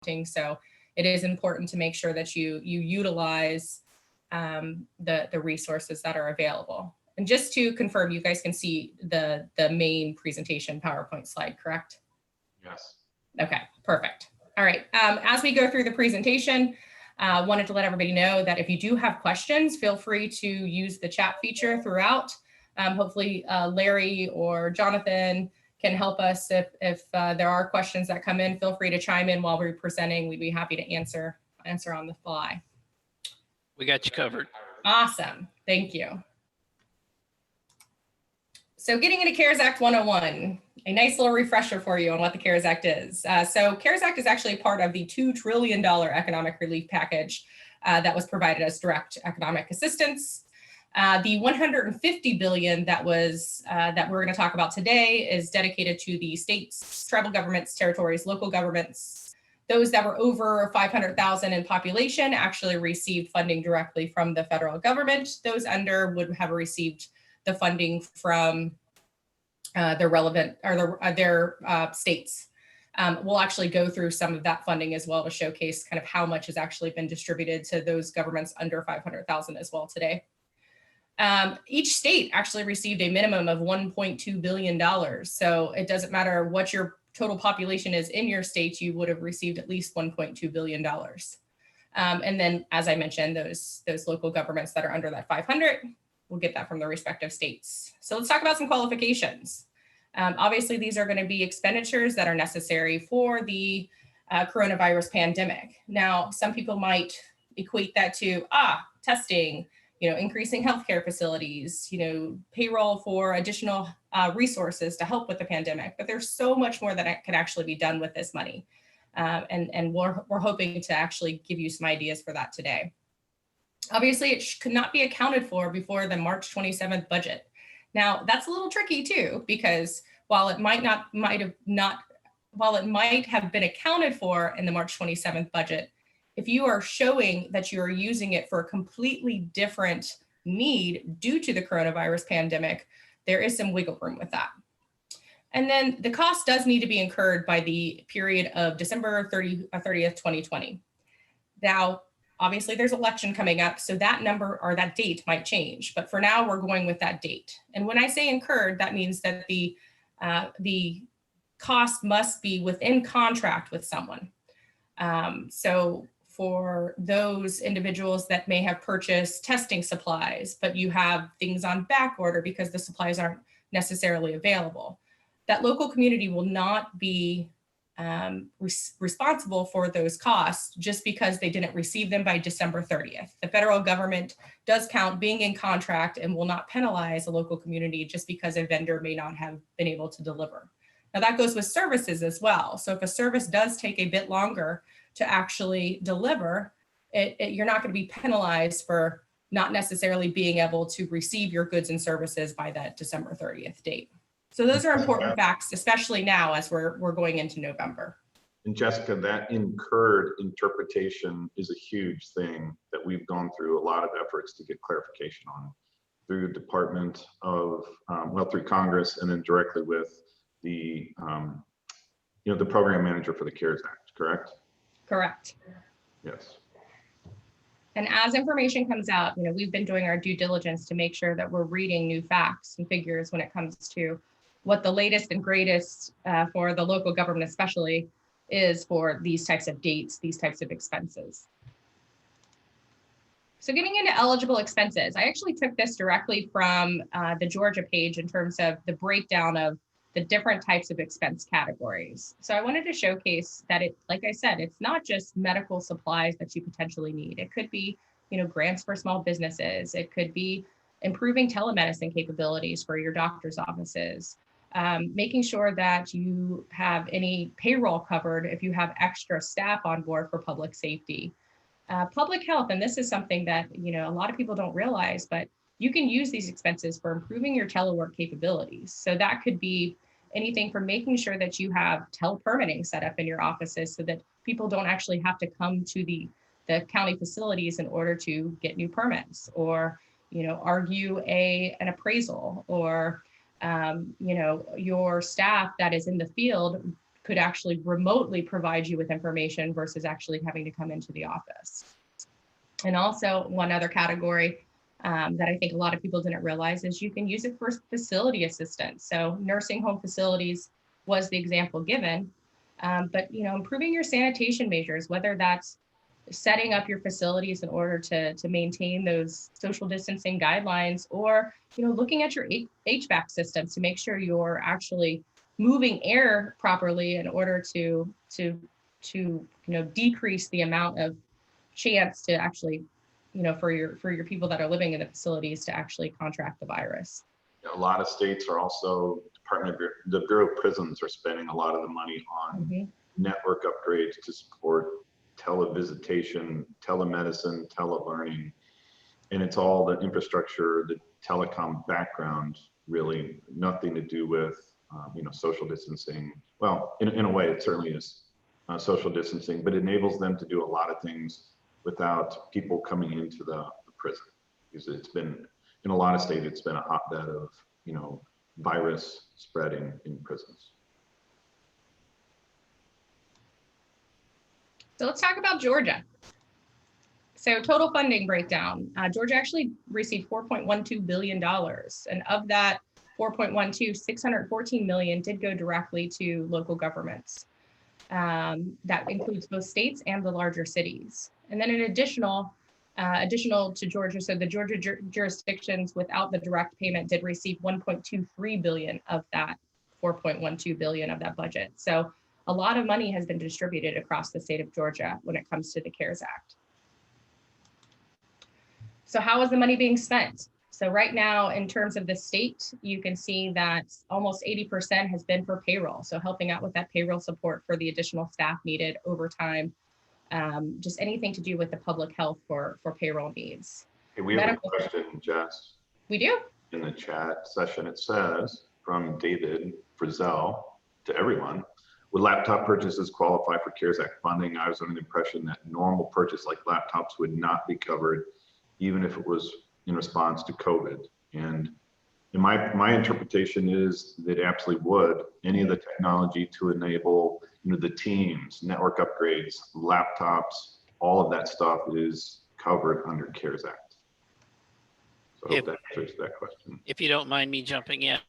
counting. So it is important to make sure that you utilize the resources that are available. And just to confirm, you guys can see the main presentation PowerPoint slide, correct? Yes. Okay, perfect. All right, as we go through the presentation, wanted to let everybody know that if you do have questions, feel free to use the chat feature throughout. Hopefully Larry or Jonathan can help us if there are questions that come in. Feel free to chime in while we're presenting. We'd be happy to answer on the fly. We got you covered. Awesome, thank you. So getting into CARES Act 101, a nice little refresher for you on what the CARES Act is. So CARES Act is actually part of the $2 trillion economic relief package that was provided as direct economic assistance. The $150 billion that we're going to talk about today is dedicated to the states, tribal governments, territories, local governments. Those that were over 500,000 in population actually received funding directly from the federal government. Those under would have received the funding from their relevant or their states. We'll actually go through some of that funding as well to showcase kind of how much has actually been distributed to those governments under 500,000 as well today. Each state actually received a minimum of $1.2 billion. So it doesn't matter what your total population is in your state, you would have received at least $1.2 billion. And then, as I mentioned, those local governments that are under that 500, we'll get that from the respective states. So let's talk about some qualifications. Obviously, these are going to be expenditures that are necessary for the coronavirus pandemic. Now, some people might equate that to testing, increasing healthcare facilities, payroll for additional resources to help with the pandemic. But there's so much more that could actually be done with this money. And we're hoping to actually give you some ideas for that today. Obviously, it could not be accounted for before the March 27th budget. Now, that's a little tricky too, because while it might have been accounted for in the March 27th budget, if you are showing that you are using it for a completely different need due to the coronavirus pandemic, there is some wiggle room with that. And then the cost does need to be incurred by the period of December 30th, 2020. Now, obviously, there's election coming up, so that number or that date might change. But for now, we're going with that date. And when I say incurred, that means that the cost must be within contract with someone. So for those individuals that may have purchased testing supplies, but you have things on back order because the supplies aren't necessarily available, that local community will not be responsible for those costs just because they didn't receive them by December 30th. The federal government does count being in contract and will not penalize a local community just because a vendor may not have been able to deliver. Now that goes with services as well. So if a service does take a bit longer to actually deliver, you're not going to be penalized for not necessarily being able to receive your goods and services by that December 30th date. So those are important facts, especially now as we're going into November. And Jessica, that incurred interpretation is a huge thing that we've gone through a lot of efforts to get clarification on through Department of, through Congress, and then directly with the, the program manager for the CARES Act, correct? Correct. Yes. And as information comes out, we've been doing our due diligence to make sure that we're reading new facts and figures when it comes to what the latest and greatest for the local government especially is for these types of dates, these types of expenses. So getting into eligible expenses, I actually took this directly from the Georgia page in terms of the breakdown of the different types of expense categories. So I wanted to showcase that like I said, it's not just medical supplies that you potentially need. It could be, grants for small businesses. It could be improving telemedicine capabilities for your doctor's offices. Making sure that you have any payroll covered if you have extra staff on board for public safety. Public health, and this is something that, a lot of people don't realize, but you can use these expenses for improving your telework capabilities. So that could be anything from making sure that you have telepermitting set up in your offices so that people don't actually have to come to the county facilities in order to get new permits, or, argue an appraisal, or, your staff that is in the field could actually remotely provide you with information versus actually having to come into the office. And also one other category that I think a lot of people didn't realize is you can use it for facility assistance. So nursing home facilities was the example given, but improving your sanitation measures, whether that's setting up your facilities in order to maintain those social distancing guidelines, or looking at your HVAC systems to make sure you're actually moving air properly in order to decrease the amount of chance to actually for your people that are living in the facilities to actually contract the virus. A lot of states are also the Bureau of Prisons are spending a lot of the money on network upgrades to support televisitation, telemedicine, telelearning, and it's all the infrastructure, the telecom background, really nothing to do with social distancing. Well, in a way, it certainly is social distancing, but it enables them to do a lot of things without people coming into the prison, because it's been, in a lot of states, it's been a hotbed of virus spreading in prisons. So let's talk about Georgia. So total funding breakdown, Georgia actually received $4.12 billion. And of that 4.12, 614 million did go directly to local governments. That includes both states and the larger cities. And then an additional to Georgia, so the Georgia jurisdictions without the direct payment did receive 1.23 billion of that 4.12 billion of that budget. So a lot of money has been distributed across the state of Georgia when it comes to the CARES Act. So how is the money being spent? So right now, in terms of the state, you can see that almost 80% has been for payroll. So helping out with that payroll support for the additional staff needed, overtime, just anything to do with the public health for payroll needs. Hey, we have a question, Jess. We do? In the chat session, it says from David Frizzell to everyone, would laptop purchases qualify for CARES Act funding? I was under the impression that normal purchase like laptops would not be covered, even if it was in response to COVID. And my interpretation is that it absolutely would. Any of the technology to enable the teams, network upgrades, laptops, all of that stuff is covered under CARES Act. So I hope that answers that question. If you don't mind me jumping in,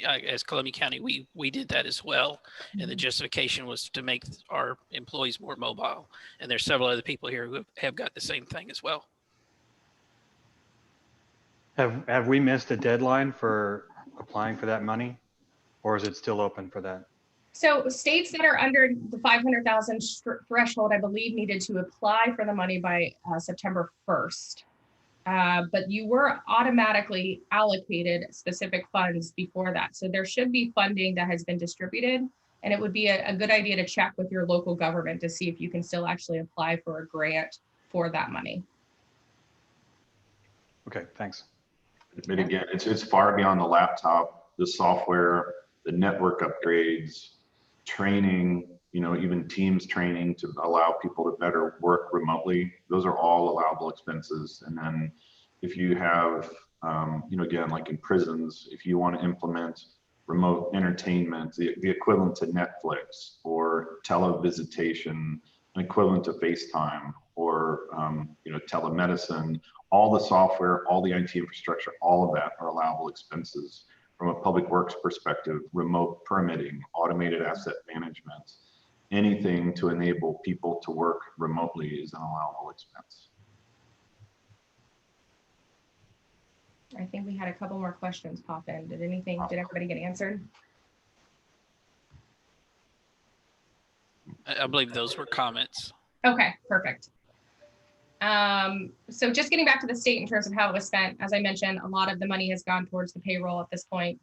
as Columbia County, we did that as well. And the justification was to make our employees more mobile. And there's several other people here who have got the same thing as well. Have we missed a deadline for applying for that money, or is it still open for that? So states that are under the 500,000 threshold, I believe, needed to apply for the money by September 1st. But you were automatically allocated specific funds before that. So there should be funding that has been distributed, and it would be a good idea to check with your local government to see if you can still actually apply for a grant for that money. Okay, thanks. But again, it's far beyond the laptop, the software, the network upgrades, training, even Teams training to allow people to better work remotely. Those are all allowable expenses. And then if you have, again, like in prisons, if you want to implement remote entertainment, the equivalent to Netflix or televisitation, an equivalent to FaceTime or, telemedicine, all the software, all the IT infrastructure, all of that are allowable expenses. From a public works perspective, remote permitting, automated asset management, anything to enable people to work remotely is an allowable expense. I think we had a couple more questions pop in. Did everybody get answered? I believe those were comments. Okay, perfect. So just getting back to the state in terms of how it was spent, as I mentioned, a lot of the money has gone towards the payroll at this point.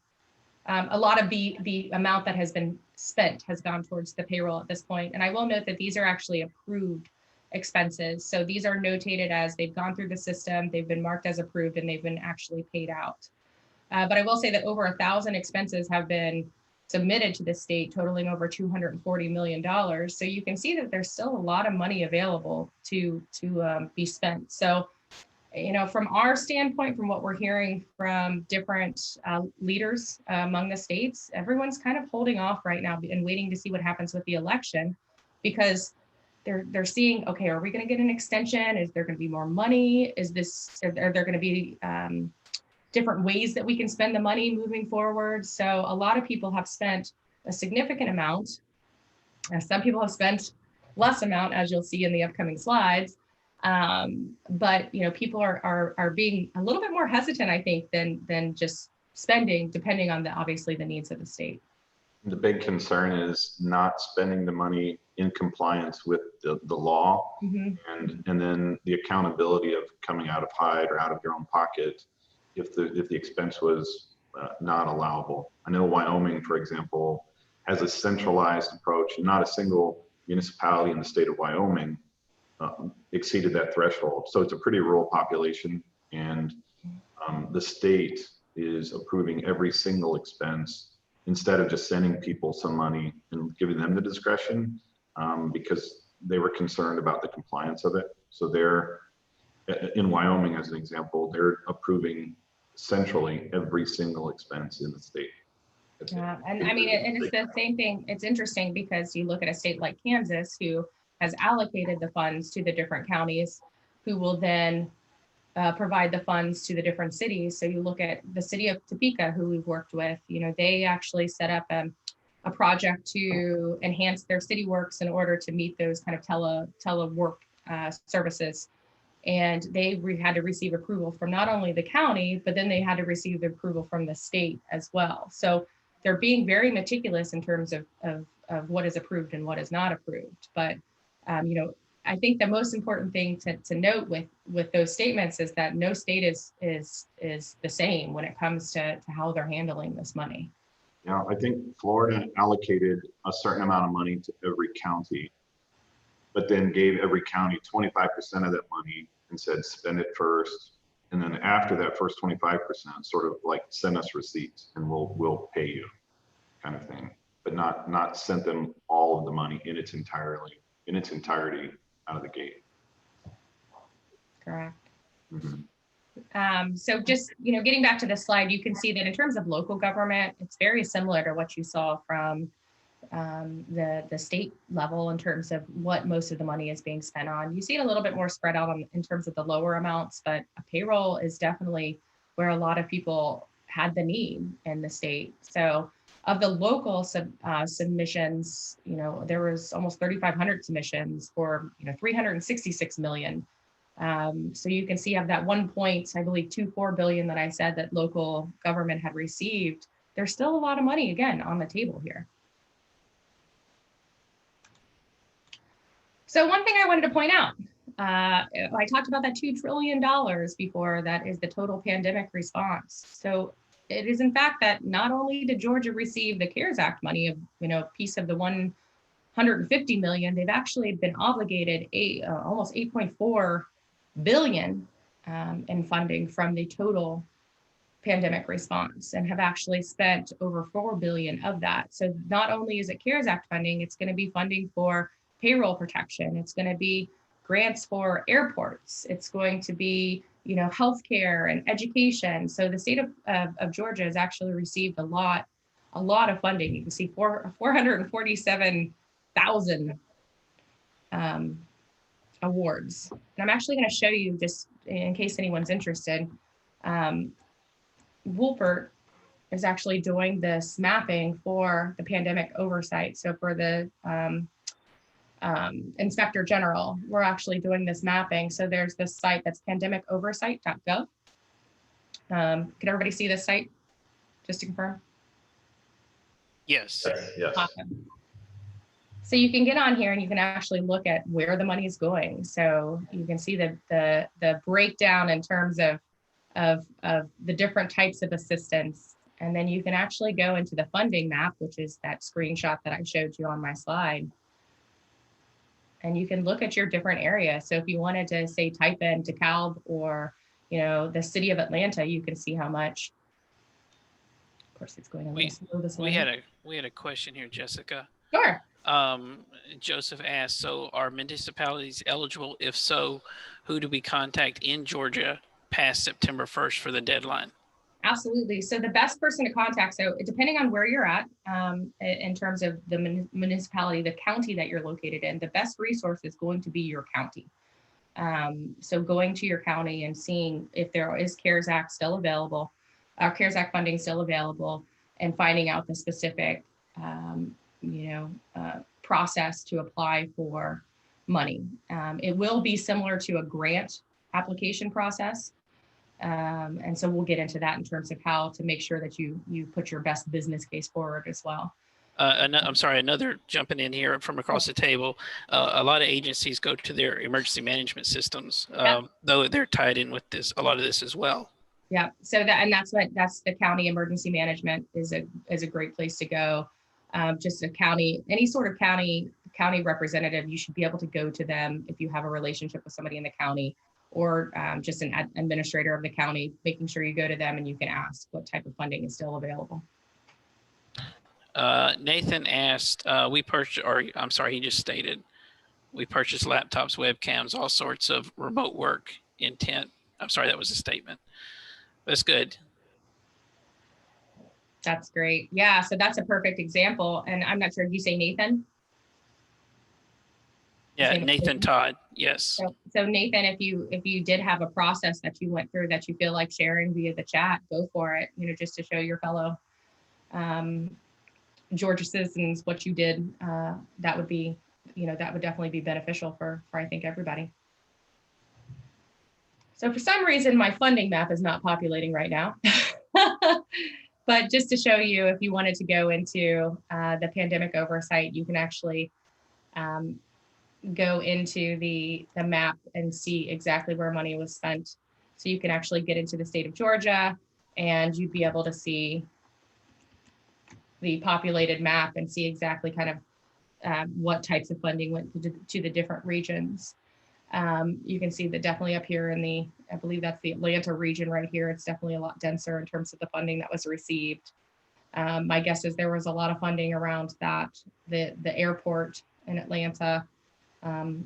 A lot of the amount that has been spent has gone towards the payroll at this point. And I will note that these are actually approved expenses. So these are notated as they've gone through the system, they've been marked as approved, and they've been actually paid out. But I will say that over 1,000 expenses have been submitted to the state, totaling over $240 million. So you can see that there's still a lot of money available to be spent. So From our standpoint, from what we're hearing from different leaders among the states, everyone's kind of holding off right now and waiting to see what happens with the election, because they're seeing, okay, are we going to get an extension? Is there going to be more money? Are there going to be different ways that we can spend the money moving forward? So a lot of people have spent a significant amount. Some people have spent less amount, as you'll see in the upcoming slides. But people are being a little bit more hesitant, I think, than just spending, depending on obviously the needs of the state. The big concern is not spending the money in compliance with the law, and then the accountability of coming out of Hyde or out of your own pocket if the expense was not allowable. I know Wyoming, for example, has a centralized approach. Not a single municipality in the state of Wyoming exceeded that threshold. So it's a pretty rural population, and the state is approving every single expense instead of just sending people some money and giving them the discretion, because they were concerned about the compliance of it. So they're, in Wyoming as an example, they're approving centrally every single expense in the state. Yeah, and I mean, and it's the same thing. It's interesting because you look at a state like Kansas, who has allocated the funds to the different counties, who will then provide the funds to the different cities. So you look at the city of Topeka, who we've worked with, they actually set up a project to enhance their city works in order to meet those kind of telework services. And they had to receive approval from not only the county, but then they had to receive the approval from the state as well. So they're being very meticulous in terms of what is approved and what is not approved. But I think the most important thing to note with those statements is that no state is the same when it comes to how they're handling this money. Yeah, I think Florida allocated a certain amount of money to every county, but then gave every county 25% of that money and said, spend it first. And then after that first 25%, sort of like send us receipts and we'll pay you, kind of thing. But not sent them all of the money in its entirety out of the gate. Correct. So just, getting back to this slide, you can see that in terms of local government, it's very similar to what you saw from the state level in terms of what most of the money is being spent on. You see it a little bit more spread out in terms of the lower amounts, but a payroll is definitely where a lot of people had the need in the state. So of the local submissions, there was almost 3,500 submissions for 366 million. So you can see of that 1.24 billion that I said that local government had received, there's still a lot of money again on the table here. So one thing I wanted to point out, I talked about that $2 trillion before. That is the total pandemic response. So it is in fact that not only did Georgia receive the CARES Act money of, piece of the 150 million, they've actually been obligated almost 8.4 billion in funding from the total pandemic response, and have actually spent over 4 billion of that. So not only is it CARES Act funding, it's going to be funding for payroll protection. It's going to be grants for airports. It's going to be, healthcare and education. So the state of Georgia has actually received a lot of funding. You can see 447,000 awards. And I'm actually going to show you, just in case anyone's interested. Wolpert is actually doing this mapping for the pandemic oversight. So for the Inspector General, we're actually doing this mapping. So there's this site that's pandemicoversight.gov. Can everybody see this site, just to confirm? Yes. Yes. Awesome. So you can get on here and you can actually look at where the money is going. So you can see the breakdown in terms of the different types of assistance. And then you can actually go into the funding map, which is that screenshot that I showed you on my slide. And you can look at your different areas. So if you wanted to say type in DeKalb or, the city of Atlanta, you can see how much. Of course, it's going a little slow this way. We had a question here, Jessica. Sure. Um, Joseph asked, so are municipalities eligible? If so, who do we contact in Georgia past September 1st for the deadline? Absolutely. So the best person to contact, so depending on where you're at, in terms of the municipality, the county that you're located in, the best resource is going to be your county. So going to your county and seeing if there is CARES Act still available, CARES Act funding still available, and finding out the specific, process to apply for money. It will be similar to a grant application process. And so we'll get into that in terms of how to make sure that you put your best business case forward as well. I'm sorry, another jumping in here from across the table. A lot of agencies go to their emergency management systems, though they're tied in with this, a lot of this as well. Yeah. So that's the county emergency management is a great place to go. Just a county, any sort of county representative, you should be able to go to them if you have a relationship with somebody in the county, or just an administrator of the county, making sure you go to them and you can ask what type of funding is still available. Nathan asked, he just stated, we purchased laptops, webcams, all sorts of remote work intent. I'm sorry, that was a statement. That's good. That's great. Yeah, so that's a perfect example. And I'm not sure, did you say Nathan? Yeah, Nathan Todd, yes. So Nathan, if you did have a process that you went through that you feel like sharing via the chat, go for it, just to show your fellow Georgia citizens what you did. That would be, that would definitely be beneficial for I think everybody. So for some reason, my funding map is not populating right now. But just to show you, if you wanted to go into the pandemic oversight, you can actually go into the map and see exactly where money was spent. So you can actually get into the state of Georgia and you'd be able to see the populated map and see exactly kind of what types of funding went to the different regions. You can see that definitely up here in I believe that's the Atlanta region right here. It's definitely a lot denser in terms of the funding that was received. My guess is there was a lot of funding around that, the airport in Atlanta,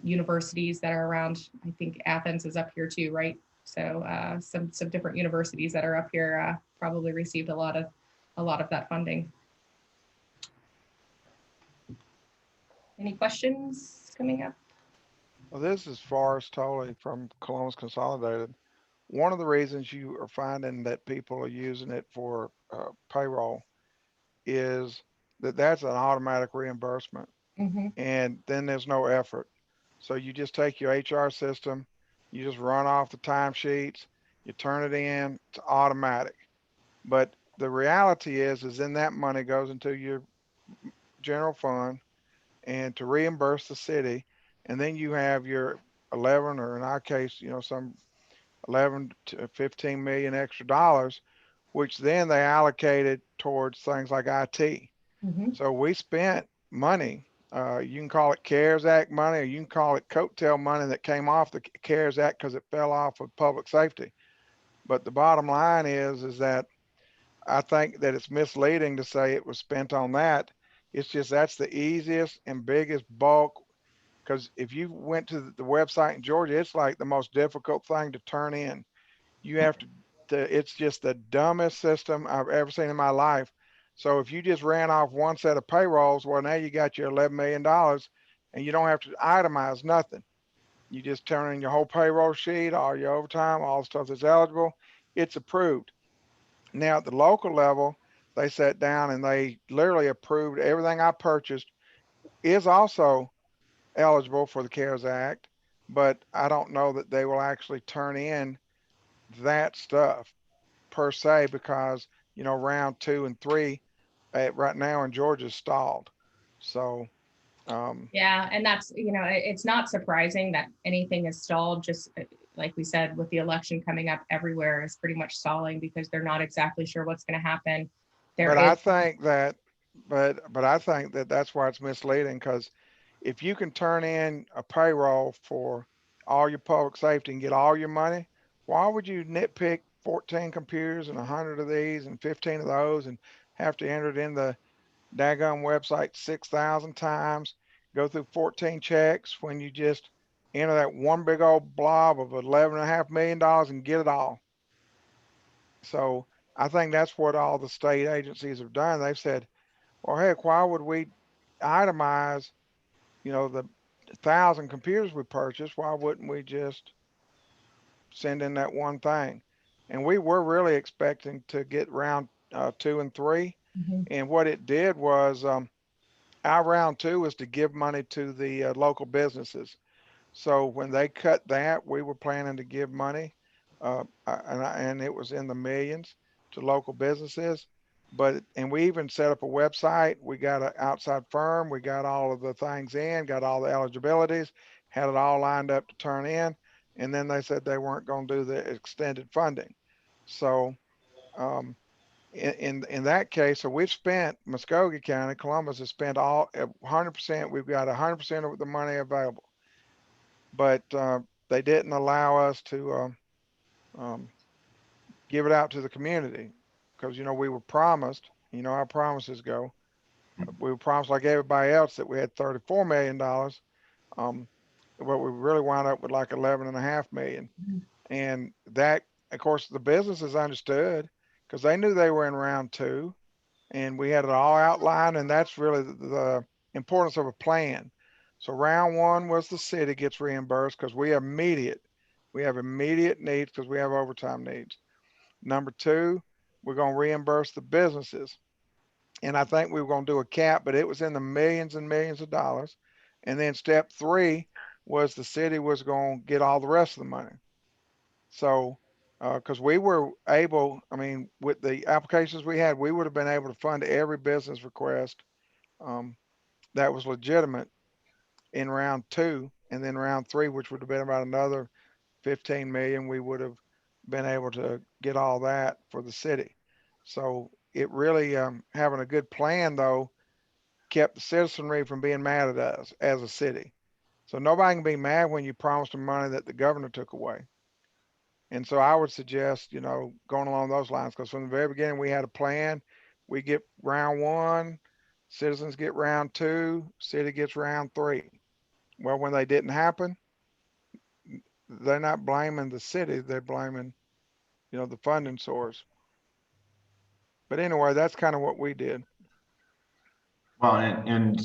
universities that are around. I think Athens is up here too, right? So some different universities that are up here probably received a lot of that funding. Any questions coming up? Well, this is Forrest Tolley from Columbus Consolidated. One of the reasons you are finding that people are using it for payroll is that that's an automatic reimbursement. Mm-hmm. And then there's no effort. So you just take your HR system, you just run off the timesheets, you turn it in, it's automatic. But the reality is then that money goes into your general fund and to reimburse the city. And then you have your 11, or in our case, some 11 to 15 million extra dollars, which then they allocated towards things like IT. Mm-hmm. So we spent money. You can call it CARES Act money, or you can call it coattail money that came off the CARES Act because it fell off of public safety. But the bottom line is that I think that it's misleading to say it was spent on that. It's just that's the easiest and biggest bulk. Because if you went to the website in Georgia, it's like the most difficult thing to turn in. You have it's just the dumbest system I've ever seen in my life. So if you just ran off one set of payrolls, well, now you got your $11 million and you don't have to itemize nothing. You just turn in your whole payroll sheet, all your overtime, all the stuff that's eligible. It's approved. Now at the local level, they sat down and they literally approved everything I purchased is also eligible for the CARES Act, but I don't know that they will actually turn in that stuff per se because, round 2 and 3 right now in Georgia is stalled. So, yeah, and that's, it's not surprising that anything is stalled. Just like we said, with the election coming up, everywhere is pretty much stalling because they're not exactly sure what's going to happen. I think that that's why it's misleading, because if you can turn in a payroll for all your public safety and get all your money, why would you nitpick 14 computers and 100 of these and 15 of those and have to enter it in the daggone website 6,000 times, go through 14 checks when you just enter that one big old blob of $11.5 million and get it all. So I think that's what all the state agencies have done. They've said, well, heck, why would we itemize, the 1,000 computers we purchased? Why wouldn't we just send in that one thing? And we were really expecting to get round 2 and 3. Mhm. And what it did was our round 2 was to give money to the local businesses. So when they cut that, we were planning to give money, and it was in the millions to local businesses. And we even set up a website. We got an outside firm. We got all of the things in, got all the eligibilities, had it all lined up to turn in. And then they said they weren't going to do the extended funding. So in that case, so we've spent, Muskogee County, Columbus has spent all 100%. We've got 100% of the money available, but they didn't allow us to um, give it out to the community because we were promised. How promises go. We were promised, like everybody else, that we had $34 million. But we really wound up with like 11.5 million. Mhm. And that, of course, the businesses understood because they knew they were in round 2, and we had it all outlined. And that's really the importance of a plan. So round 1 was the city gets reimbursed because we have immediate needs because we have overtime needs. Number 2, we're going to reimburse the businesses. And I think we were going to do a cap, but it was in the millions and millions of dollars. And then step 3 was the city was going to get all the rest of the money. So, because we were able, with the applications we had, we would have been able to fund every business request that was legitimate in round 2. And then round 3, which would have been about another 15 million, we would have been able to get all that for the city. So it really, having a good plan though, kept the citizenry from being mad at us as a city. So nobody can be mad when you promised them money that the governor took away. And so I would suggest, going along those lines, because from the very beginning we had a plan. We get round 1, citizens get round 2, city gets round 3. Well, when they didn't happen, they're not blaming the city, they're blaming, the funding source. But anyway, that's kind of what we did. Well, and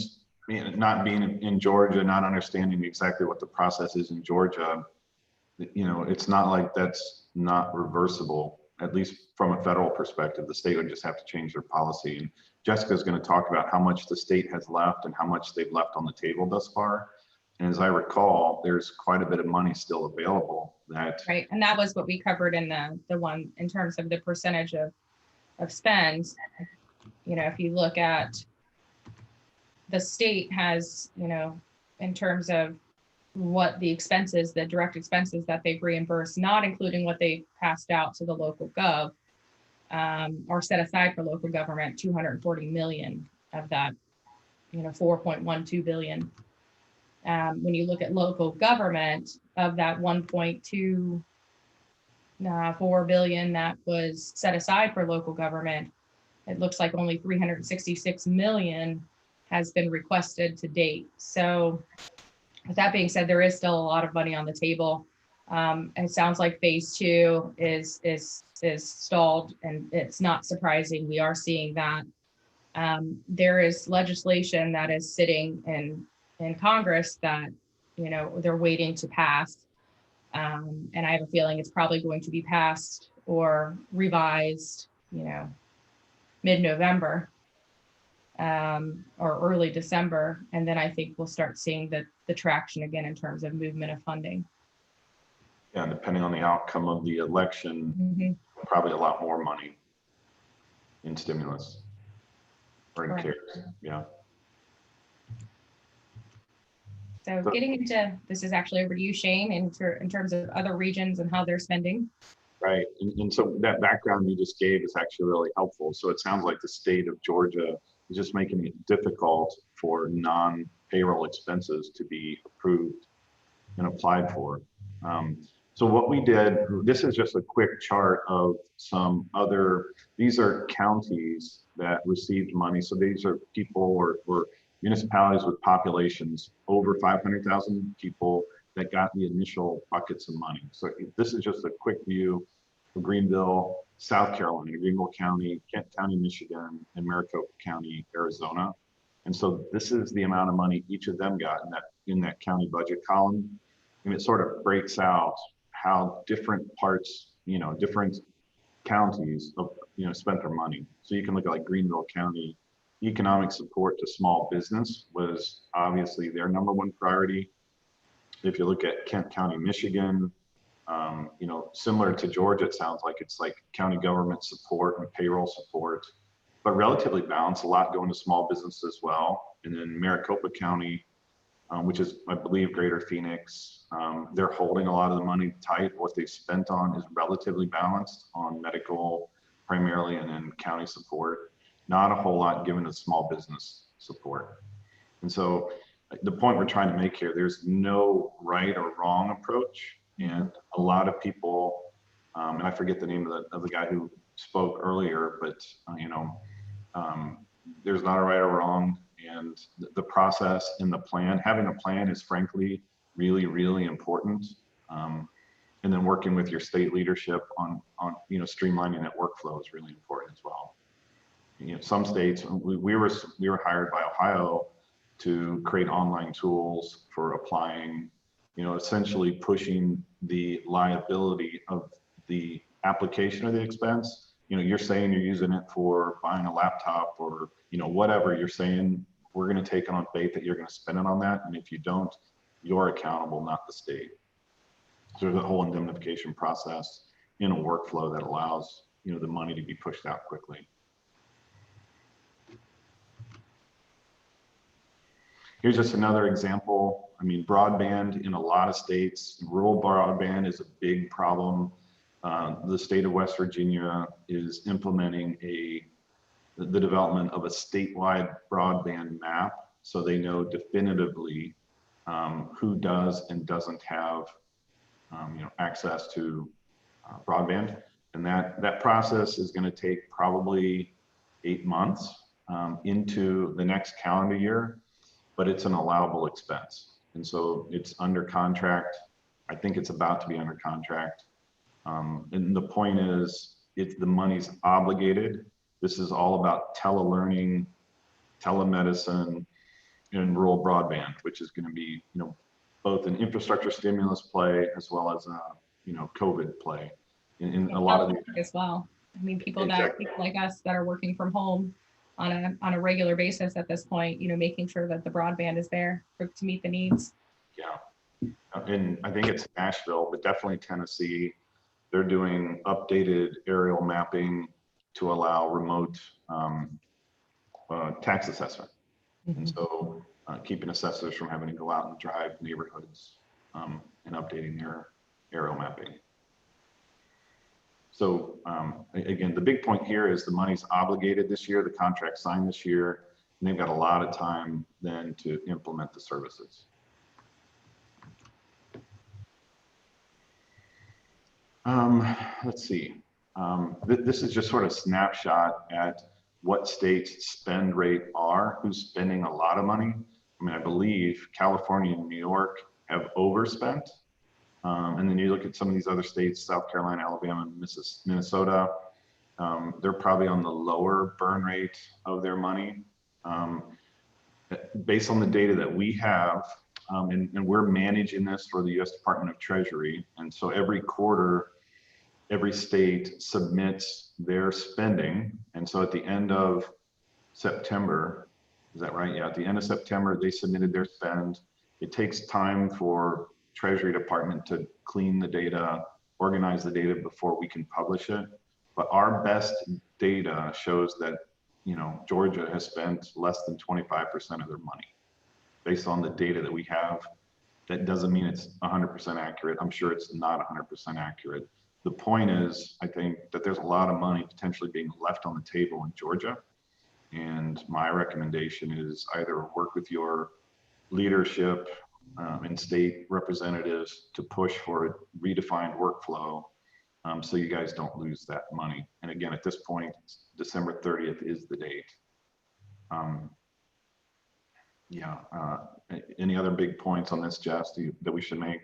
not being in Georgia, not understanding exactly what the process is in Georgia, it's not like that's not reversible, at least from a federal perspective. The state would just have to change their policy. And Jessica's going to talk about how much the state has left and how much they've left on the table thus far. And as I recall, there's quite a bit of money still available that. Right, and that was what we covered in the one in terms of the percentage of spend. If you look at the state has, in terms of what the expenses, the direct expenses that they've reimbursed, not including what they passed out to the local gov, or set aside for local government, 240 million of that, 4.12 billion. When you look at local government, of that 1.24 billion that was set aside for local government, it looks like only 366 million has been requested to date. So with that being said, there is still a lot of money on the table. It sounds like phase 2 is stalled, and it's not surprising. We are seeing that. There is legislation that is sitting in Congress that, they're waiting to pass. And I have a feeling it's probably going to be passed or revised, mid-November. Or early December. And then I think we'll start seeing the traction again in terms of movement of funding. Yeah, depending on the outcome of the election, probably a lot more money in stimulus or in CARES. Yeah. So getting into, this is actually over to you, Shane, in terms of other regions and how they're spending. Right, and so that background you just gave is actually really helpful. So it sounds like the state of Georgia is just making it difficult for non-payroll expenses to be approved and applied for. So what we did, this is just a quick chart of some other, these are counties that received money. So these are people or municipalities with populations over 500,000 people that got the initial buckets of money. So this is just a quick view of Greenville, South Carolina, Greenville County, Kent County, Michigan, and Maricopa County, Arizona. And so this is the amount of money each of them got in that county budget column. And it sort of breaks out how different parts, different counties of, spent their money. So you can look at like Greenville County, economic support to small business was obviously their #1 priority. If you look at Kent County, Michigan, similar to Georgia, it sounds like it's like county government support and payroll support, but relatively balanced, a lot going to small business as well. And then Maricopa County, which is, I believe, Greater Phoenix, they're holding a lot of the money tight. What they spent on is relatively balanced on medical primarily, and then county support. Not a whole lot given to small business support. And so the point we're trying to make here, there's no right or wrong approach. And a lot of people, and I forget the name of the guy who spoke earlier, but there's not a right or wrong. And the process and the plan, having a plan is frankly really, really important. And then working with your state leadership on streamlining that workflow is really important as well. Some states, we were hired by Ohio to create online tools for applying, essentially pushing the liability of the application of the expense. You're saying you're using it for buying a laptop or, whatever you're saying, we're going to take it on faith that you're going to spend it on that. And if you don't, you're accountable, not the state. So there's a whole indemnification process in a workflow that allows, the money to be pushed out quickly. Here's just another example. I mean, broadband in a lot of states, rural broadband is a big problem. The state of West Virginia is implementing the development of a statewide broadband map, so they know definitively who does and doesn't have access to broadband. And that process is going to take probably 8 months into the next calendar year, but it's an allowable expense. And so it's under contract. I think it's about to be under contract. And the point is, the money's obligated. This is all about telelearning, telemedicine, and rural broadband, which is going to be, both an infrastructure stimulus play as well as a, COVID play in a lot of these as well. I mean, people Exactly. like us that are working from home on a regular basis at this point, making sure that the broadband is there to meet the needs. Yeah, and I think it's Nashville, but definitely Tennessee. They're doing updated aerial mapping to allow remote tax assessment. And so keeping assessors from having to go out and drive neighborhoods and updating their aerial mapping. So again, the big point here is the money's obligated this year, the contract signed this year, and they've got a lot of time then to implement the services. Let's see. This is just sort of snapshot at what states' spend rate are, who's spending a lot of money. I mean, I believe California and New York have overspent. And then you look at some of these other states, South Carolina, Alabama, Minnesota, they're probably on the lower burn rate of their money. Based on the data that we have, and we're managing this for the U.S. Department of Treasury. And so every quarter, every state submits their spending. And so at the end of September, is that right? Yeah, at the end of September, they submitted their spend. It takes time for Treasury Department to clean the data, organize the data before we can publish it. But our best data shows that, Georgia has spent less than 25% of their money based on the data that we have. That doesn't mean it's 100% accurate. I'm sure it's not 100% accurate. The point is, I think that there's a lot of money potentially being left on the table in Georgia. And my recommendation is either work with your leadership and state representatives to push for a redefined workflow so you guys don't lose that money. And again, at this point, December 30th is the date. Any other big points on this, Jess, that we should make?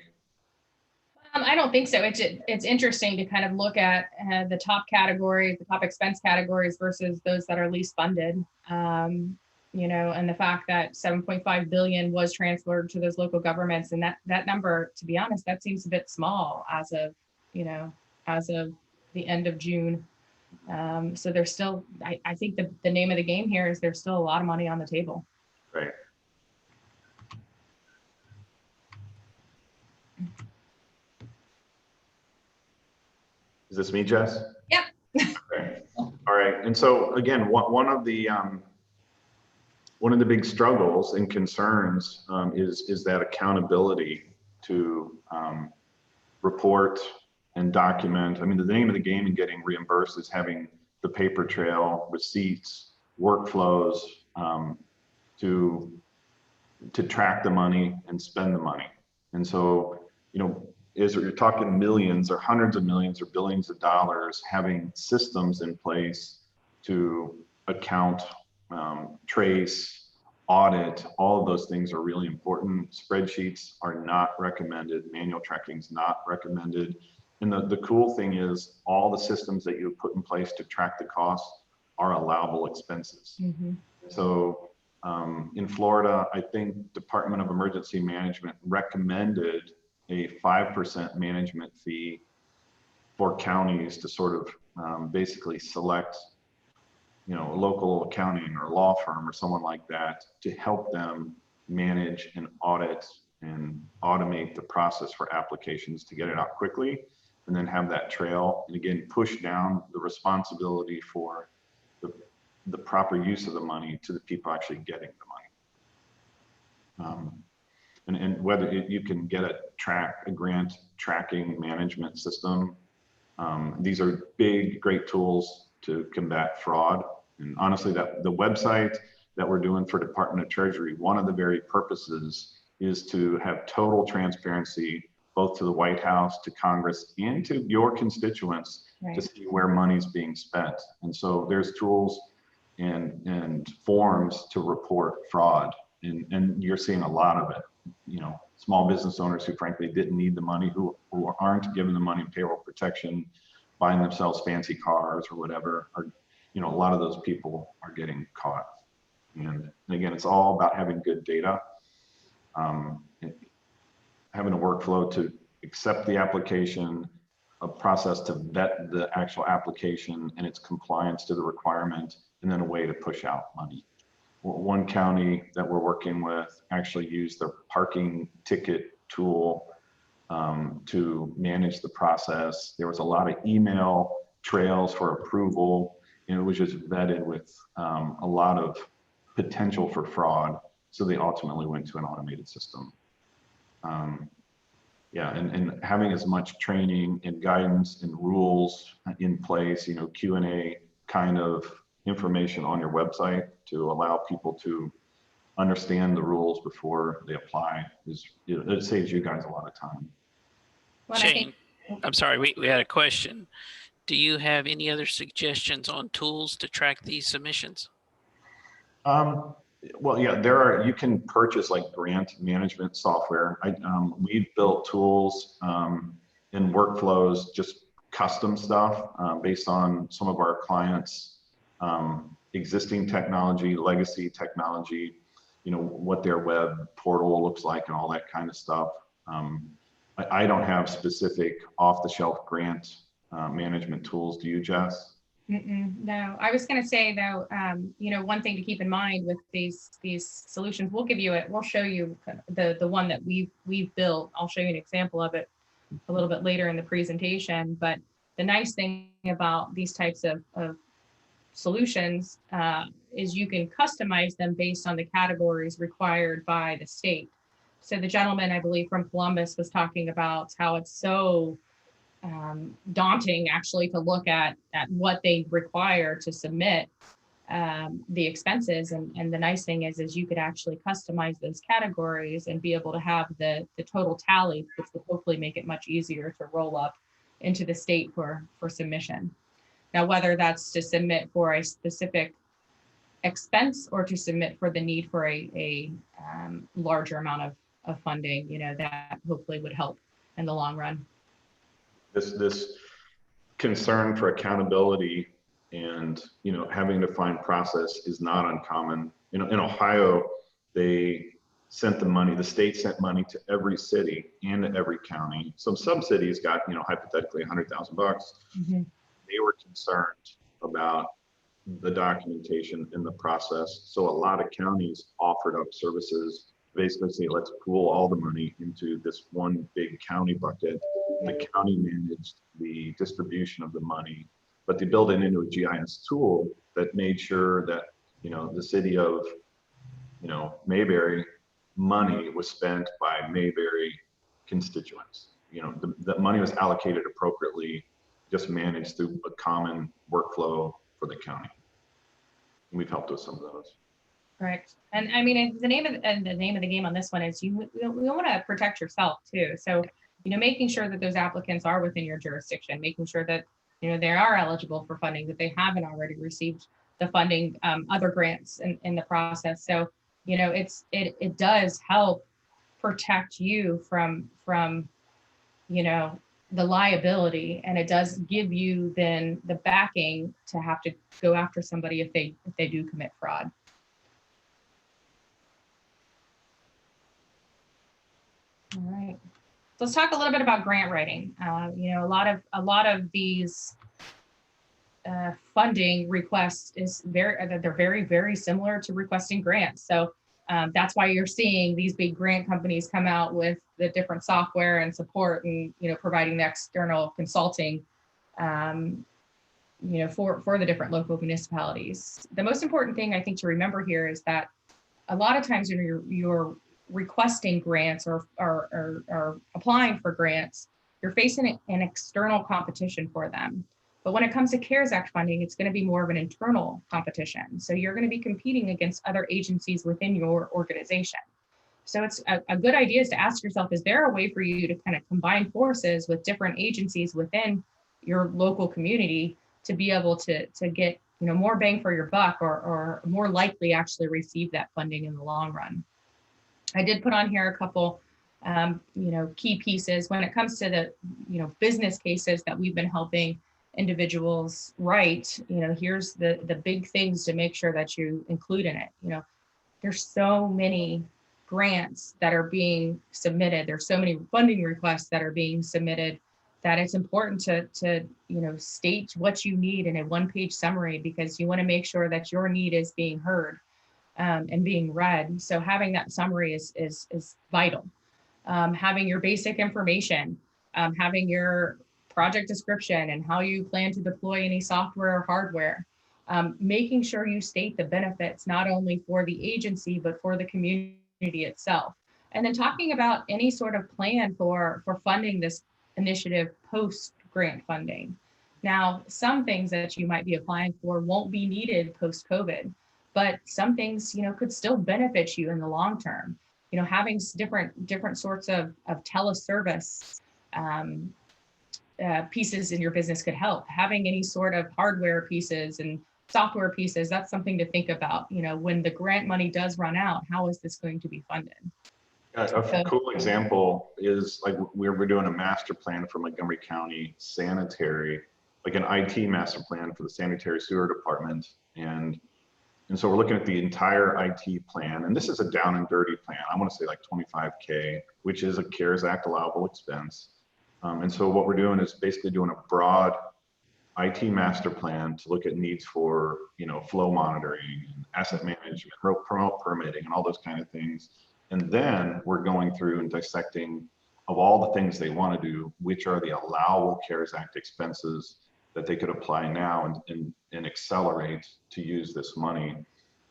I don't think so. It's interesting to kind of look at the top categories, the top expense categories versus those that are least funded. You know, and the fact that 7.5 billion was transferred to those local governments, and that number, to be honest, that seems a bit small as of, you know, as of the end of June. So there's still, I think the name of the game here is there's still a lot of money on the table. Right. Is this me, Jess? Yep. Okay. All right. And so again, one of the big struggles and concerns is that accountability to report and document. I mean, the name of the game in getting reimbursed is having the paper trail, receipts, workflows to track the money and spend the money. And so, you know, you're talking millions or hundreds of millions or billions of dollars, having systems in place to account, trace, audit, all of those things are really important. Spreadsheets are not recommended. Manual tracking is not recommended. And the cool thing is all the systems that you put in place to track the costs are allowable expenses. Mm-hmm. So in Florida, I think Department of Emergency Management recommended a 5% management fee for counties to sort of basically select, you know, a local accounting or law firm or someone like that to help them manage and audit and automate the process for applications to get it out quickly, and then have that trail, and again, push down the responsibility for the proper use of the money to the people actually getting the money. And whether you can get a grant tracking management system. These are great tools to combat fraud. And honestly, the website that we're doing for Department of Treasury, one of the very purposes is to have total transparency, both to the White House, to Congress, and to your constituents, Right. to see where money's being spent. And so there's tools and forms to report fraud. And you're seeing a lot of it. You know, small business owners who frankly didn't need the money, who aren't given the money in payroll protection, buying themselves fancy cars or whatever, are, you know, a lot of those people are getting caught. And again, it's all about having good data, having a workflow to accept the application, a process to vet the actual application and its compliance to the requirement, and then a way to push out money. One county that we're working with actually used their parking ticket tool to manage the process. There was a lot of email trails for approval, and it was just vetted with a lot of potential for fraud. So they ultimately went to an automated system. And having as much training and guidance and rules in place, you know, Q&A kind of information on your website to allow people to understand the rules before they apply it saves you guys a lot of time. Well, Shane, I'm sorry, we had a question. Do you have any other suggestions on tools to track these submissions? Well, yeah, you can purchase like grant management software. We've built tools and workflows, just custom stuff based on some of our clients' existing technology, legacy technology, you know, what their web portal looks like and all that kind of stuff. I don't have specific off-the-shelf grant management tools. Do you, Jess? No, I was going to say though, you know, one thing to keep in mind with these solutions, we'll show you the one that we've built. I'll show you an example of it a little bit later in the presentation. But the nice thing about these types of solutions is you can customize them based on the categories required by the state. So the gentleman, I believe from Columbus, was talking about how it's so daunting actually to look at what they require to submit the expenses. And the nice thing is you could actually customize those categories and be able to have the total tally, which would hopefully make it much easier to roll up into the state for submission. Now, whether that's to submit for a specific expense or to submit for the need for a larger amount of funding, you know, that hopefully would help in the long run. This concern for accountability and, you know, having to find process is not uncommon. You know, in Ohio, they sent the money, the state sent money to every city and to every county. Some cities got, you know, hypothetically $100,000. Mm-hmm. They were concerned about the documentation in the process. So a lot of counties offered up services, basically say, let's pool all the money into this one big county bucket. The county managed the distribution of the money, but they built it into a GIS tool that made sure that, you know, the city of, you know, Mayberry money was spent by Mayberry constituents. You know, the money was allocated appropriately, just managed through a common workflow for the county. And we've helped with some of those. Correct. And I mean, the name of the game on this one is you want to protect yourself too. So, you know, making sure that those applicants are within your jurisdiction, making sure that, you know, they are eligible for funding, that they haven't already received the funding, other grants in the process. So, you know, it does help protect you from, you know, the liability, and it does give you then the backing to have to go after somebody if they do commit fraud. All right, so let's talk a little bit about grant writing. You know, a lot of these funding requests they're very similar to requesting grants. So that's why you're seeing these big grant companies come out with the different software and support, and, you know, providing the external consulting, you know, for the different local municipalities. The most important thing I think to remember here is that a lot of times when you're requesting grants or applying for grants, you're facing an external competition for them. But when it comes to CARES Act funding, it's going to be more of an internal competition. So you're going to be competing against other agencies within your organization. So it's a good idea is to ask yourself, is there a way for you to kind of combine forces with different agencies within your local community to be able to get, you know, more bang for your buck, or more likely actually receive that funding in the long run? I did put on here a couple, you know, key pieces when it comes to the, you know, business cases that we've been helping individuals write. You know, here's the big things to make sure that you include in it. You know, there's so many grants that are being submitted. There's so many funding requests that are being submitted that it's important to you know, state what you need in a one-page summary, because you want to make sure that your need is being heard and being read. So having that summary is vital. Having your basic information, having your project description and how you plan to deploy any software or hardware, making sure you state the benefits, not only for the agency, but for the community itself. And then talking about any sort of plan for funding this initiative post grant funding. Now, some things that you might be applying for won't be needed post COVID, but some things, you know, could still benefit you in the long term. You know, having different sorts of teleservice pieces in your business could help. Having any sort of hardware pieces and software pieces, that's something to think about. You know, when the grant money does run out, how is this going to be funded? A cool example is like we're doing a master plan for Montgomery County sanitary, like an IT master plan for the sanitary sewer department. And so we're looking at the entire IT plan, and this is a down and dirty plan. I want to say like 25K, which is a CARES Act allowable expense. And so what we're doing is basically doing a broad IT master plan to look at needs for, you know, flow monitoring, and asset management, remote permitting, and all those kind of things. And then we're going through and dissecting of all the things they want to do, which are the allowable CARES Act expenses that they could apply now and accelerate to use this money,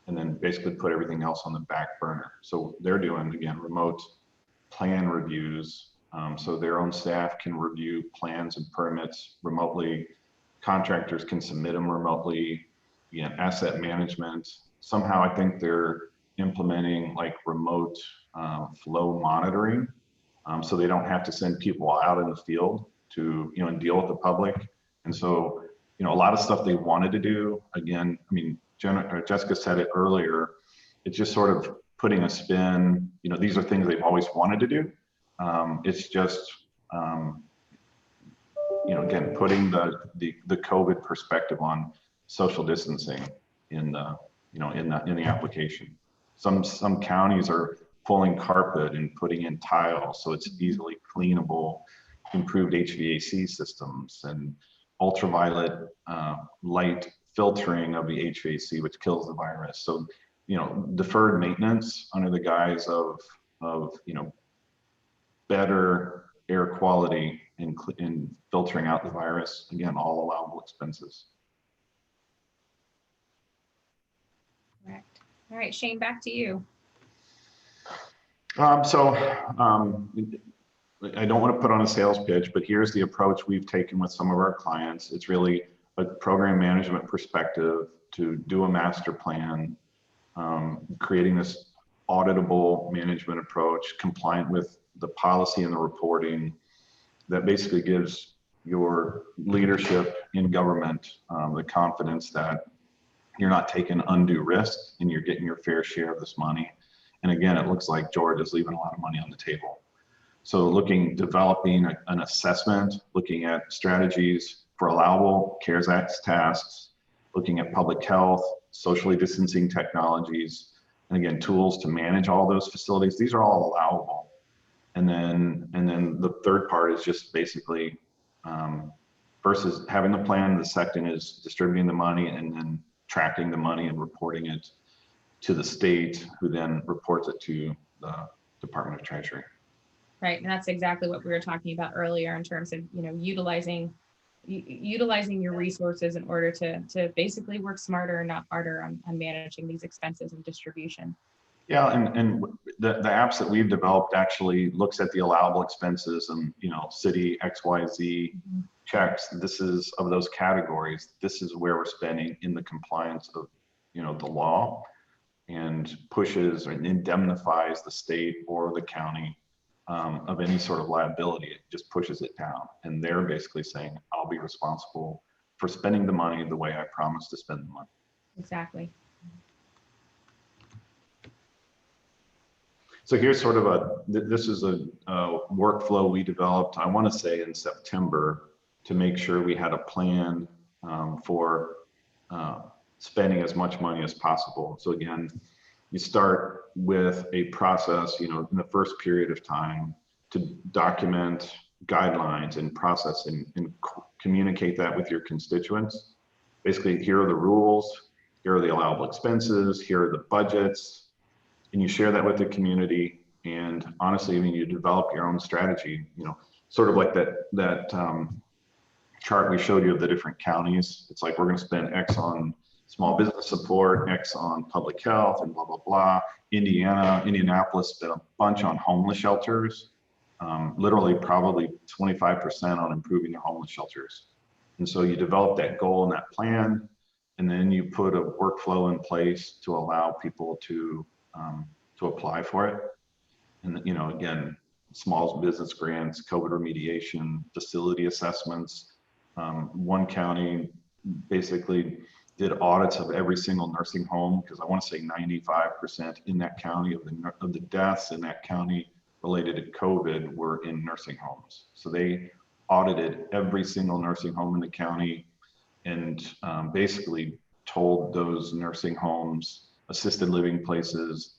and then basically put everything else on the back burner. So they're doing, again, remote plan reviews. So their own staff can review plans and permits remotely. Contractors can submit them remotely. Again, asset management. Somehow I think they're implementing like remote flow monitoring. So they don't have to send people out in the field to, and deal with the public. And so, a lot of stuff they wanted to do, again, I mean, Jessica said it earlier, it's just sort of putting a spin, these are things they've always wanted to do. It's just, again, putting the COVID perspective on social distancing in the, in the application. Some counties are pulling carpet and putting in tile so it's easily cleanable, improved HVAC systems and ultraviolet light filtering of the HVAC, which kills the virus. So, deferred maintenance under the guise of better air quality in filtering out the virus, again, all allowable expenses. Correct. All right, Shane, back to you. I don't want to put on a sales pitch, but here's the approach we've taken with some of our clients. It's really a program management perspective to do a master plan, creating this auditable management approach, compliant with the policy and the reporting that basically gives your leadership in government the confidence that you're not taking undue risk and you're getting your fair share of this money. And again, it looks like George is leaving a lot of money on the table. So developing an assessment, looking at strategies for allowable CARES Act tasks, looking at public health, socially distancing technologies, and again, tools to manage all those facilities. These are all allowable. And then the third part is just basically versus having the plan. The second is distributing the money and then tracking the money and reporting it to the state, who then reports it to the Department of Treasury. Right, and that's exactly what we were talking about earlier in terms of utilizing your resources in order to basically work smarter and not harder on managing these expenses and distribution. Yeah, and the apps that we've developed actually looks at the allowable expenses and city XYZ checks. This is of those categories. This is where we're spending in the compliance of the law, and pushes and indemnifies the state or the county of any sort of liability. It just pushes it down, and they're basically saying, I'll be responsible for spending the money the way I promised to spend the money. Exactly. So here's sort of this is a workflow we developed, I want to say in September, to make sure we had a plan for spending as much money as possible. So again, you start with a process, in the first period of time to document guidelines and process and communicate that with your constituents. Basically, here are the rules, here are the allowable expenses, here are the budgets, and you share that with the community. And honestly, you develop your own strategy, sort of like that chart we showed you of the different counties. It's like, we're going to spend X on small business support, X on public health, and blah, blah, blah. Indianapolis spent a bunch on homeless shelters, literally probably 25% on improving the homeless shelters. And so you develop that goal and that plan, and then you put a workflow in place to allow people to apply for it. And again, small business grants, COVID remediation, facility assessments. One county basically did audits of every single nursing home, because I want to say 95% in that county of the deaths in that county related to COVID were in nursing homes. So they audited every single nursing home in the county and basically told those nursing homes, assisted living places,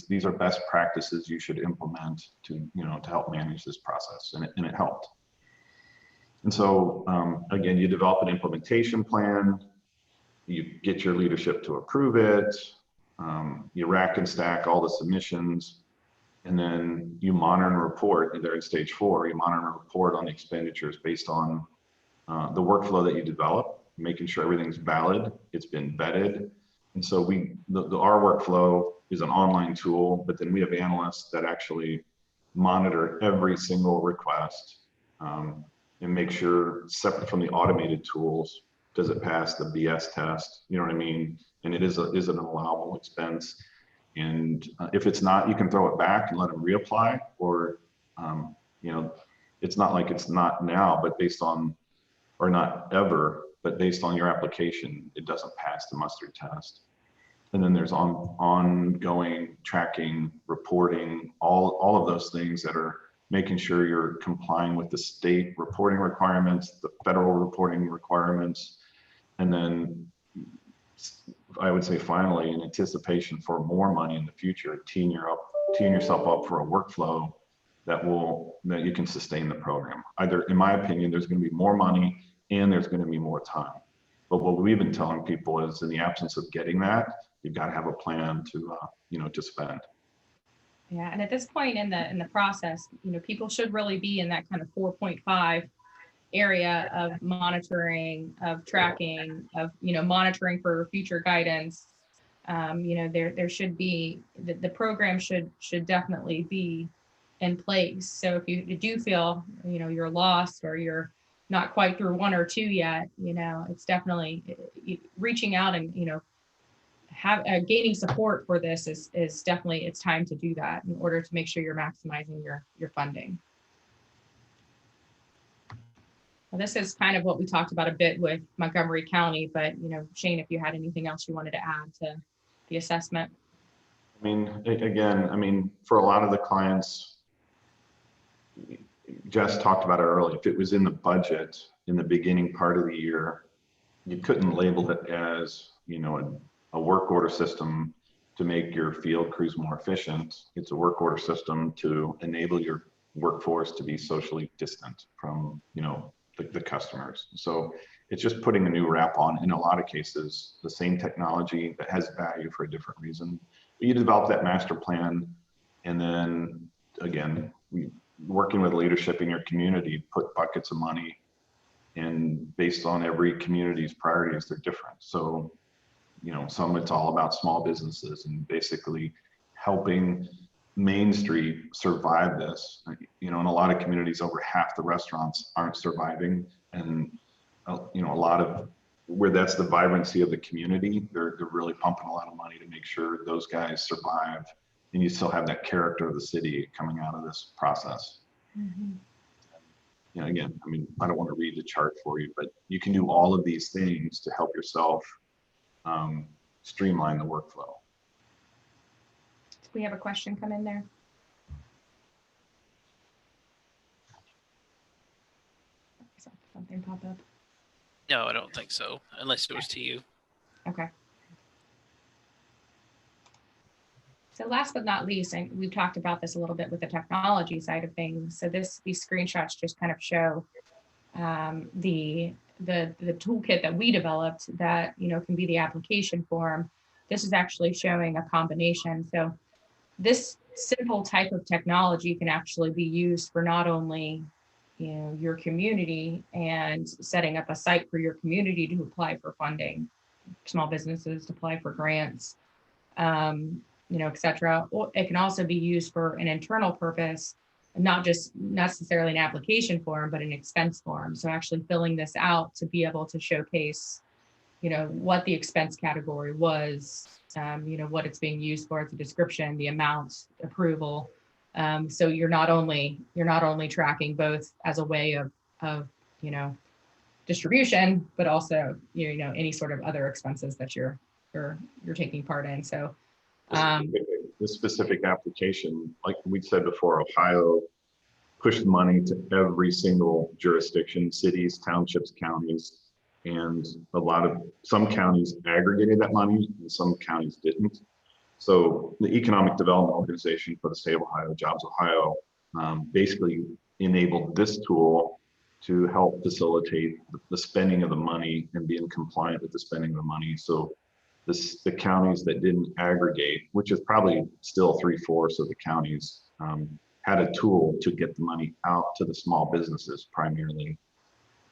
these are best practices you should implement to help manage this process, and it helped. And so again, you develop an implementation plan, you get your leadership to approve it, you rack and stack all the submissions, and then you monitor and report. And they're in stage 4. You monitor and report on the expenditures based on the workflow that you develop, making sure everything's valid, it's been vetted. And so our workflow is an online tool, but then we have analysts that actually monitor every single request and make sure, separate from the automated tools, does it pass the BS test? You know what I mean? And is it an allowable expense? And if it's not, you can throw it back and let them reapply, or it's not like it's not now, but based on, or not ever, but based on your application, it doesn't pass the muster test. And then there's ongoing tracking, reporting, all of those things that are making sure you're complying with the state reporting requirements, the federal reporting requirements. And then I would say finally, in anticipation for more money in the future, teeing yourself up for a workflow that you can sustain the program. Either, in my opinion, there's going to be more money and there's going to be more time. But what we've been telling people is, in the absence of getting that, you've got to have a plan to to spend. Yeah, and at this point in the process, people should really be in that kind of 4.5 area of monitoring, of tracking, of monitoring for future guidance. There should be the program should definitely be in place. So if you do feel you're lost or you're not quite through 1 or 2 yet, it's definitely reaching out and gaining support for this is definitely, it's time to do that in order to make sure you're maximizing your funding. Well, this is kind of what we talked about a bit with Montgomery County, but Shane, if you had anything else you wanted to add to the assessment. I mean, again, for a lot of the clients, Jess talked about it earlier, if it was in the budget in the beginning part of the year, you couldn't label it as, a work order system to make your field crews more efficient. It's a work order system to enable your workforce to be socially distant from, the customers. So it's just putting a new wrap on, in a lot of cases, the same technology that has value for a different reason. But you develop that master plan, and then again, working with leadership in your community, put buckets of money, and based on every community's priorities, they're different. So, some it's all about small businesses and basically helping Main Street survive this. In a lot of communities, over half the restaurants aren't surviving, and a lot of where that's the vibrancy of the community, they're really pumping a lot of money to make sure those guys survive, and you still have that character of the city coming out of this process. Mm-hmm. Again, I don't want to read the chart for you, but you can do all of these things to help yourself streamline the workflow. We have a question come in there. Something pop up. No, I don't think so, unless it was to you. Okay. So last but not least, and we've talked about this a little bit with the technology side of things. So these screenshots just kind of show the toolkit that we developed that can be the application form. This is actually showing a combination. So this simple type of technology can actually be used for not only your community and setting up a site for your community to apply for funding, small businesses to apply for grants, et cetera. Or it can also be used for an internal purpose, not just necessarily an application form, but an expense form. So actually filling this out to be able to showcase, what the expense category was, what it's being used for, the description, the amount, approval. So you're not only tracking both as a way of distribution, but also any sort of other expenses that you're taking part in. So this specific application, like we said before, Ohio pushed money to every single jurisdiction, cities, townships, counties, and some counties aggregated that money and some counties didn't. So the Economic Development Organization for the state of Ohio, Jobs Ohio, basically enabled this tool to help facilitate the spending of the money and being compliant with the spending of the money. So the counties that didn't aggregate, which is probably still 3/4 of the counties, had a tool to get the money out to the small businesses primarily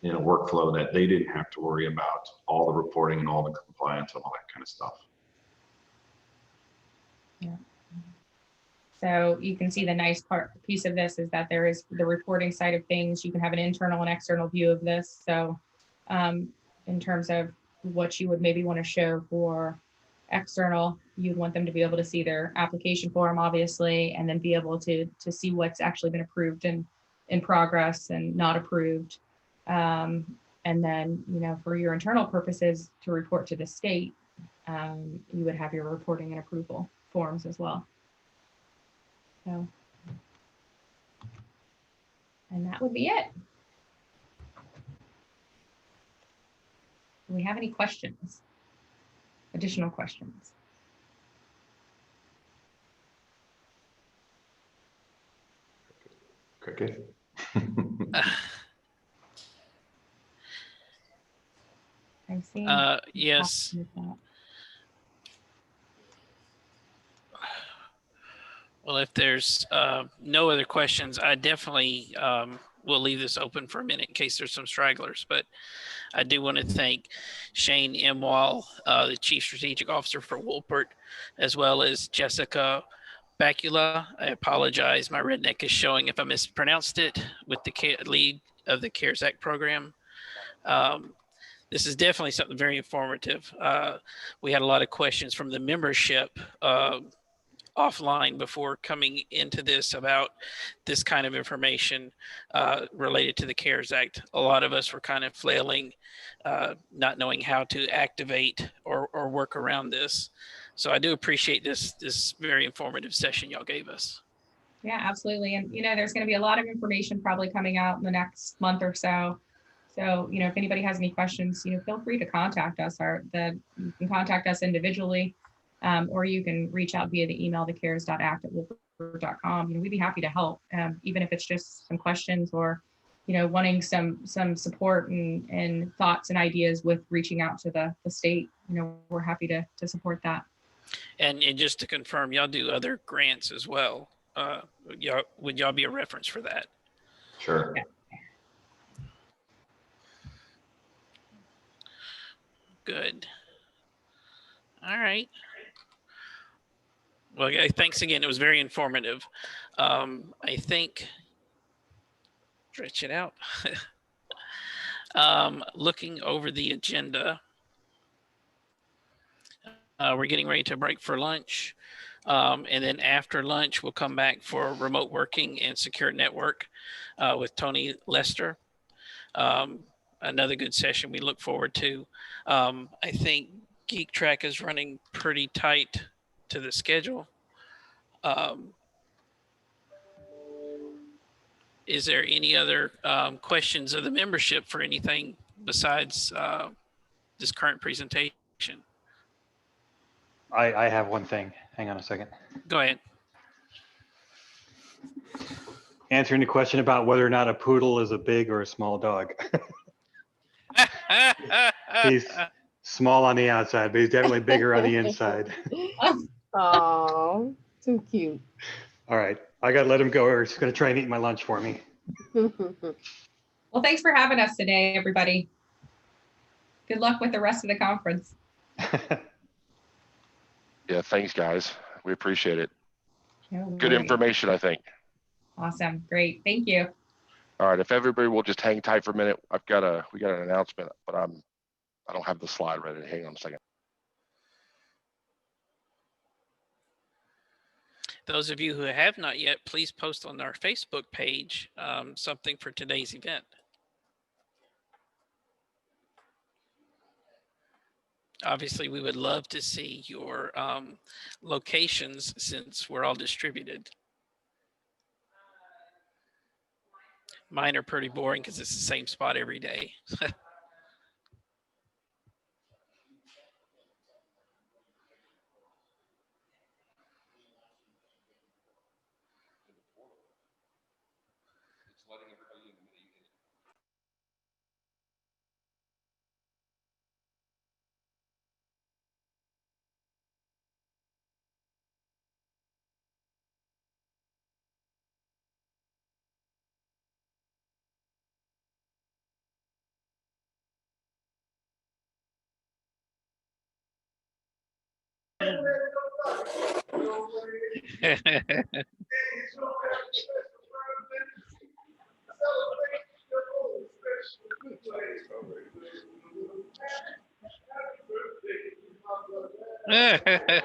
in a workflow that they didn't have to worry about all the reporting and all the compliance and all that kind of stuff. Yeah. So you can see the nice piece of this is that there is the reporting side of things. You can have an internal and external view of this. So in terms of what you would maybe want to show for external, you'd want them to be able to see their application form, obviously, and then be able to see what's actually been approved and in progress and not approved. And then, for your internal purposes to report to the state, you would have your reporting and approval forms as well. So, and that would be it. Do we have any questions? Additional questions? Cricket. I'm seeing. Yes. Well, if there's no other questions, I definitely will leave this open for a minute in case there's some stragglers. But I do want to thank Shane Imwall, the Chief Strategic Officer for Wolpert, as well as Jessica Bacula. I apologize. My redneck is showing if I mispronounced it, with the lead of the CARES Act program. This is definitely something very informative. We had a lot of questions from the membership offline before coming into this about this kind of information related to the CARES Act. A lot of us were kind of flailing, not knowing how to activate or work around this. So I do appreciate this very informative session y'all gave us. Yeah, absolutely. And, there's going to be a lot of information probably coming out in the next month or so. So, if anybody has any questions, feel free to contact us. You can contact us individually, or you can reach out via the email, thecares.act@wolpert.com. We'd be happy to help, even if it's just some questions or, wanting some support and thoughts and ideas with reaching out to the state. We're happy to support that. And just to confirm, y'all do other grants as well. Would y'all be a reference for that? Sure. Yeah. Good. All right. Well, thanks again. It was very informative. I think, stretch it out. Looking over the agenda, we're getting ready to break for lunch. And then after lunch, we'll come back for remote working and secure network with Tony Lester. Another good session we look forward to. I think Geek Track is running pretty tight to the schedule. Is there any other questions of the membership for anything besides this current presentation? I have one thing. Hang on a second. Go ahead. Answering the question about whether or not a poodle is a big or a small dog. He's small on the outside, but he's definitely bigger on the inside. Oh, too cute. All right, I gotta let him go or he's gonna try and eat my lunch for me. Well, thanks for having us today, everybody. Good luck with the rest of the conference. Yeah, thanks, guys. We appreciate it. No Good worries. information, I think. Awesome. Great. Thank you. All right, if everybody will just hang tight for a minute, we got an announcement, but I don't have the slide ready. Hang on a second. Those of you who have not yet, please post on our Facebook page something for today's event. Obviously, we would love to see your locations since we're all distributed. Mine are pretty boring because it's the same spot every day.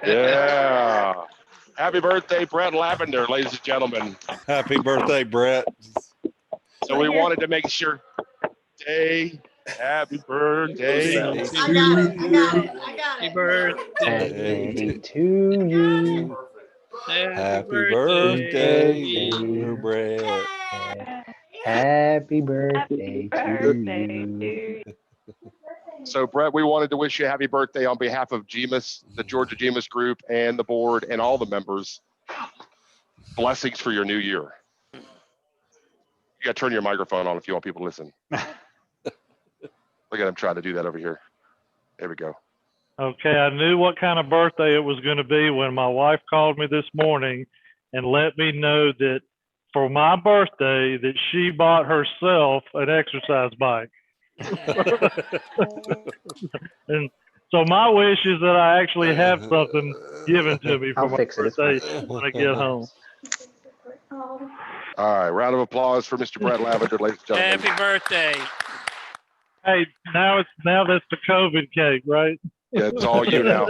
Yeah. Happy birthday, Brett Lavender, ladies and gentlemen. Happy birthday, Brett. So we wanted to make sure. Happy birthday. I got it. Happy birthday to you. Happy birthday, dear Brett. Happy birthday to you. So Brett, we wanted to wish you a happy birthday on behalf of GMIS, the Georgia GMIS group, and the board and all the members. Blessings for your new year. You got to turn your microphone on if you want people to listen. Look at him trying to do that over here. There we go. Okay, I knew what kind of birthday it was going to be when my wife called me this morning and let me know that for my birthday that she bought herself an exercise bike. And so my wish is that I actually have something given to me for I'll my fix it. It's birthday fine. when I get home. All right, round of applause for Mr. Brett Lavender, ladies and gentlemen. Happy birthday. Hey, now that's the COVID cake, right? Yeah, it's all you now.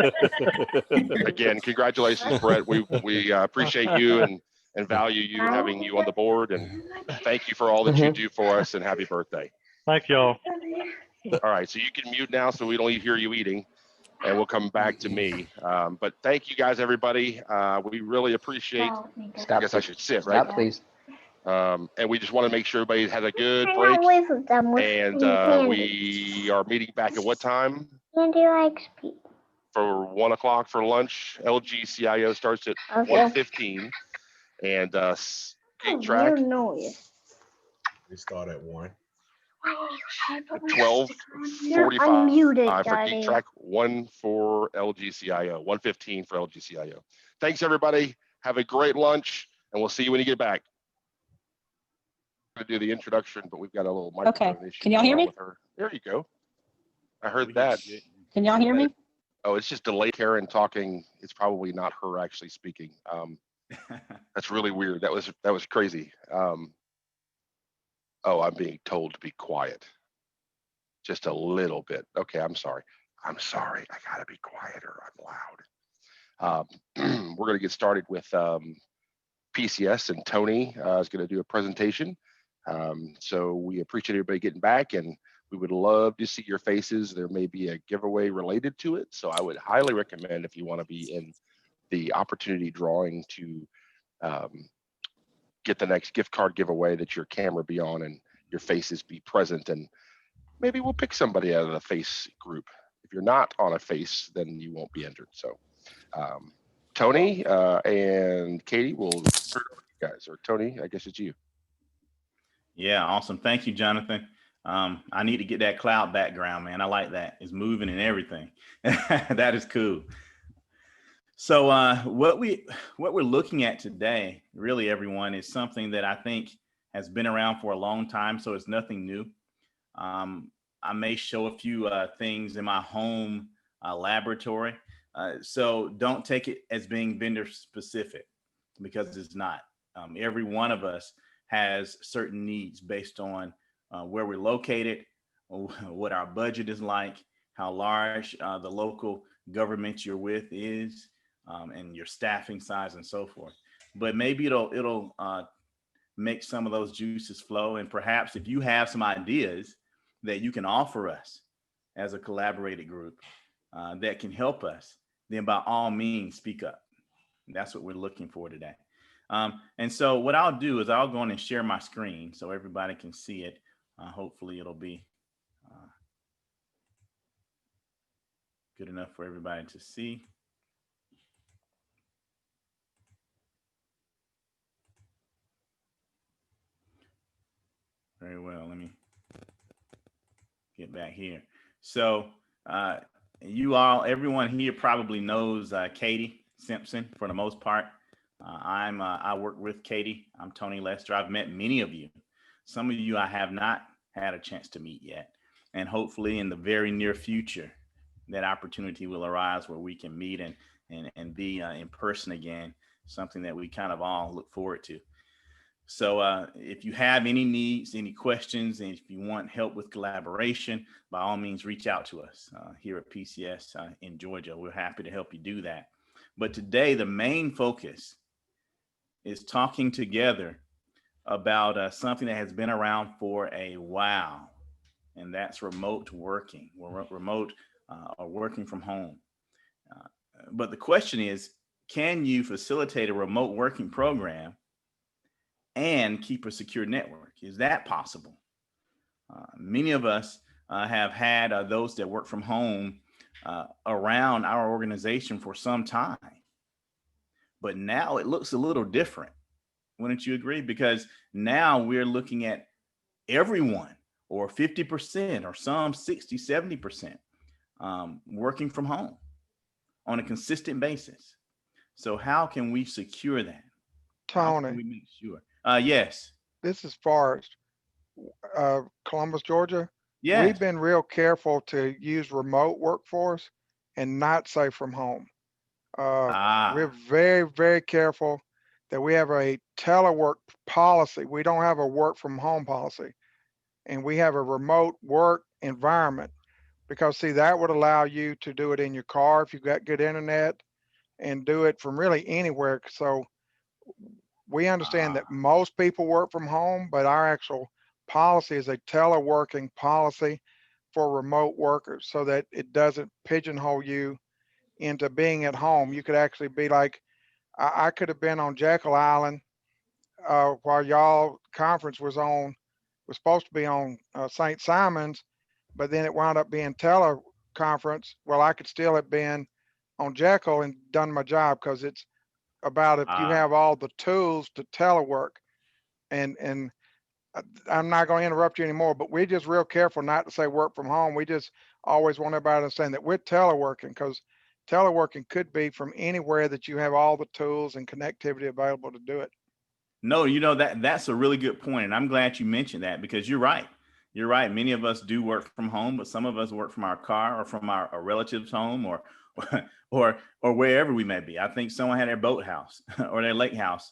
Again, congratulations, Brett. We appreciate you and value you having you on the board, and thank you for all that you do for us, and happy birthday. Thank y'all. All right, so you can mute now so we don't hear you eating, and we'll come back to me. But thank you guys, everybody. We really appreciate, I Stop, guess I should sit, right? stop, please. And we just want to make sure everybody had a good break. And we are meeting back at what time? Andy likes pizza. For 1 o'clock for lunch. LGCIO starts at 1:15. And Geek Track, We start at 1. 12:45 for Geek Track, 1 for LGCIO, 1:15 for LGCIO. Thanks, everybody. Have a great lunch, and we'll see you when you get back. I'm going to do the introduction, but we've got a little microphone issue. Can y'all hear me? with her. There you go. I heard that. Can y'all hear me? Oh, it's just delayed Karen talking. It's probably not her actually speaking. That's really weird. That was crazy. Oh, I'm being told to be quiet. Just a little bit. Okay, I'm sorry. I gotta be quieter. I'm loud. We're gonna get started with PCS, and Tony is gonna do a presentation. So we appreciate everybody getting back, and we would love to see your faces. There may be a giveaway related to it. So I would highly recommend, if you want to be in the opportunity drawing, to get the next gift card giveaway, that your camera be on and your faces be present, and maybe we'll pick somebody out of the face group. If you're not on a face, then you won't be entered. So Tony and Katie will turn it over to you guys, or Tony, I guess it's you. Yeah, awesome. Thank you, Jonathan. I need to get that cloud background, man. I like that. It's moving and everything. That is cool. So what we're looking at today, really, everyone, is something that I think has been around for a long time. So it's nothing new. I may show a few things in my home laboratory. So don't take it as being vendor specific, because it's not. Every one of us has certain needs based on where we're located, what our budget is like, how large the local government you're with is, and your staffing size and so forth. But maybe it'll make some of those juices flow. And perhaps if you have some ideas that you can offer us as a collaborated group that can help us, then by all means, speak up. And that's what we're looking for today. And so what I'll do is I'll go on and share my screen so everybody can see it. Hopefully it'll be good enough for everybody to see. Very well, let me get back here. So everyone here probably knows Katie Simpson for the most part. I work with Katie. I'm Tony Lester. I've met many of you. Some of you I have not had a chance to meet yet. And hopefully in the very near future, that opportunity will arise where we can meet and be in person again, something that we kind of all look forward to. So if you have any needs, any questions, and if you want help with collaboration, by all means, reach out to us here at PCS in Georgia. We're happy to help you do that. But today, the main focus is talking together about something that has been around for a while, and that's remote working, or remote or working from home. But the question is, can you facilitate a remote working program and keep a secure network? Is that possible? Many of us have had those that work from home around our organization for some time, but now it looks a little different. Wouldn't you agree? Because now we're looking at everyone, or 50%, or some 60, 70% working from home on a consistent basis. So how can we secure that? How can Tony, we make sure? Yes. this is Forrest, Columbus, Georgia. We've Yes. been real careful to use remote workforce and not say from home. We're Ah, very, very careful that we have a telework policy. We don't have a work from home policy, and we have a remote work environment, because see, that would allow you to do it in your car if you've got good internet, and do it from really anywhere. So we understand that ah, most people work from home, but our actual policy is a teleworking policy for remote workers, so that it doesn't pigeonhole you into being at home. You could actually be like, I could have been on Jekyll Island while y'all conference was supposed to be on St. Simon's, but then it wound up being teleconference. Well, I could still have been on Jekyll and done my job, because it's about if you ah. have all the tools to telework. And I'm not going to interrupt you anymore, but we're just real careful not to say work from home. We just always want everybody to understand that we're teleworking, because teleworking could be from anywhere that you have all the tools and connectivity available to do it. No, you know, that's a really good point, and I'm glad you mentioned that, because you're right. You're right. Many of us do work from home, but some of us work from our car, or from our relative's home, or or wherever we may be. I think someone had their boathouse or their lake house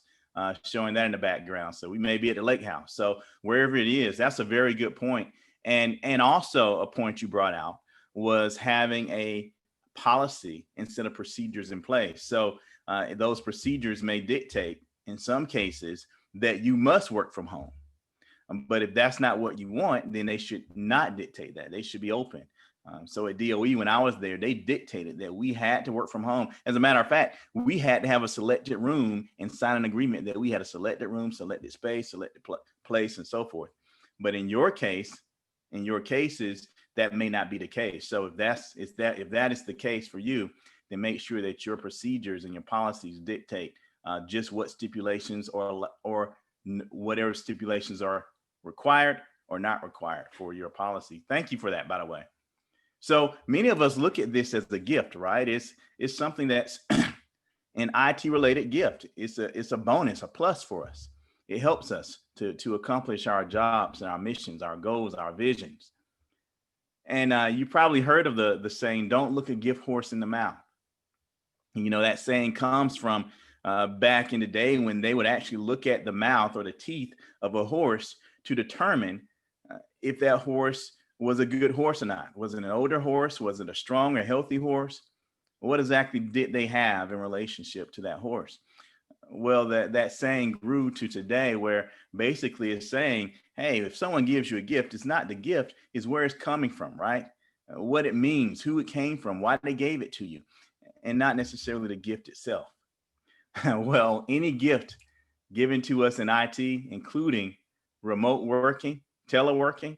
showing that in the background. So we may be at the lake house. So wherever it is, that's a very good point. And also a point you brought out was having a policy instead of procedures in place. So those procedures may dictate in some cases that you must work from home. But if that's not what you want, then they should not dictate that. They should be open. So at DOE, when I was there, they dictated that we had to work from home. As a matter of fact, we had to have a selected room and sign an agreement that we had a selected room, selected space, selected place, and so forth. But in your case, in your cases, that may not be the case. So if that is the case for you, then make sure that your procedures and your policies dictate just what stipulations or whatever stipulations are required or not required for your policy. Thank you for that, by the way. So many of us look at this as a gift, right? It's something that's an IT related gift. It's a bonus, a plus for us. It helps us to accomplish our jobs and our missions, our goals, our visions. And you probably heard of the saying, "Don't look a gift horse in the mouth." And, you know, that saying comes from back in the day when they would actually look at the mouth or the teeth of a horse to determine if that horse was a good horse or not. Was it an older horse? Was it a strong or healthy horse? What exactly did they have in relationship to that horse? Well, that saying grew to today, where basically it's saying, hey, if someone gives you a gift, it's not the gift, it's where it's coming from, right? What it means, who it came from, why they gave it to you, and not necessarily the gift itself. Well, any gift given to us in IT, including remote working, teleworking,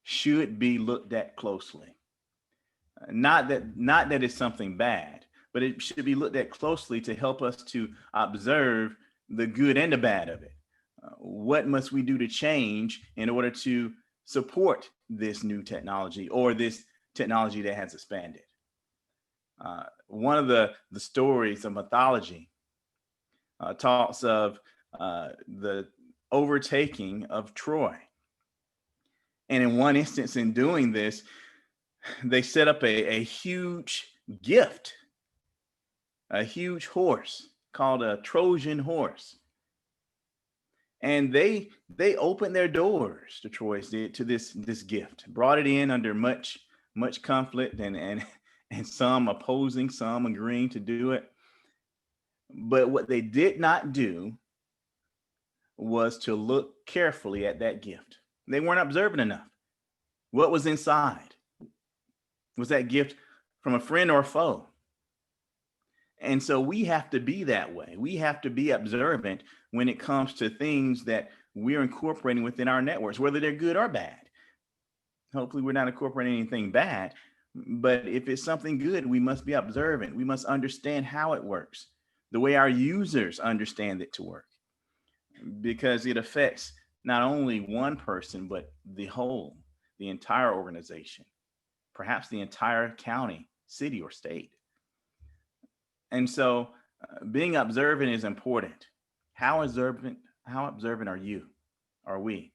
should be looked at closely. Not that it's something bad, but it should be looked at closely to help us to observe the good and the bad of it. What must we do to change in order to support this new technology or this technology that has expanded? One of the stories of mythology talks of the overtaking of Troy. And in one instance, in doing this, they set up a huge gift, a huge horse called a Trojan horse. And they opened their doors, the Troys did, to this gift, brought it in under much conflict and some opposing, some agreeing to do it. But what they did not do was to look carefully at that gift. They weren't observant enough. What was inside? Was that gift from a friend or a foe? And so we have to be that way. We have to be observant when it comes to things that we're incorporating within our networks, whether they're good or bad. Hopefully we're not incorporating anything bad, but if it's something good, we must be observant. We must understand how it works, the way our users understand it to work, because it affects not only one person, but the whole, the entire organization, perhaps the entire county, city, or state. And so being observant is important. How observant are you? Are we?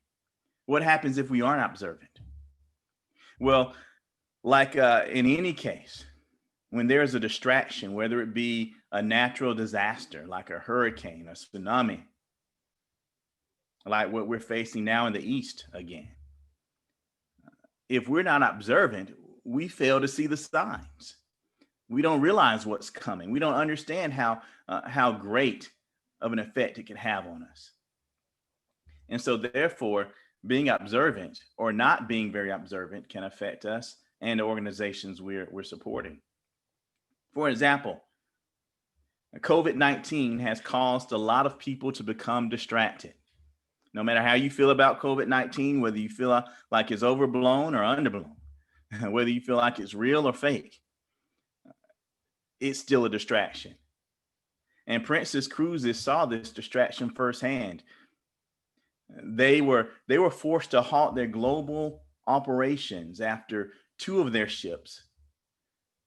What happens if we aren't observant? Well, like in any case, when there's a distraction, whether it be a natural disaster like a hurricane, a tsunami, like what we're facing now in the East again, if we're not observant, we fail to see the signs. We don't realize what's coming. We don't understand how great of an effect it can have on us. And so therefore, being observant or not being very observant can affect us and the organizations we're supporting. For example, COVID-19 has caused a lot of people to become distracted. No matter how you feel about COVID-19, whether you feel like it's overblown or underblown, whether you feel like it's real or fake, it's still a distraction. And Princess Cruises saw this distraction firsthand. They were forced to halt their global operations after 2 of their ships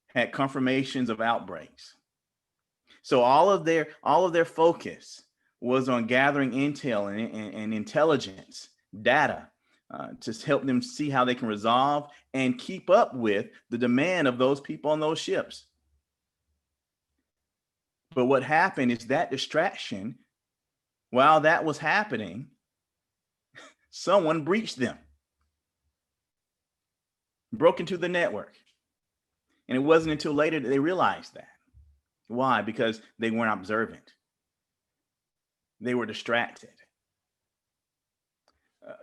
had confirmations of outbreaks. So all of their focus was on gathering intel and intelligence data to help them see how they can resolve and keep up with the demand of those people on those ships. But what happened is that distraction, while that was happening, someone breached them, broke into the network. And it wasn't until later that they realized that. Why? Because they weren't observant. They were distracted.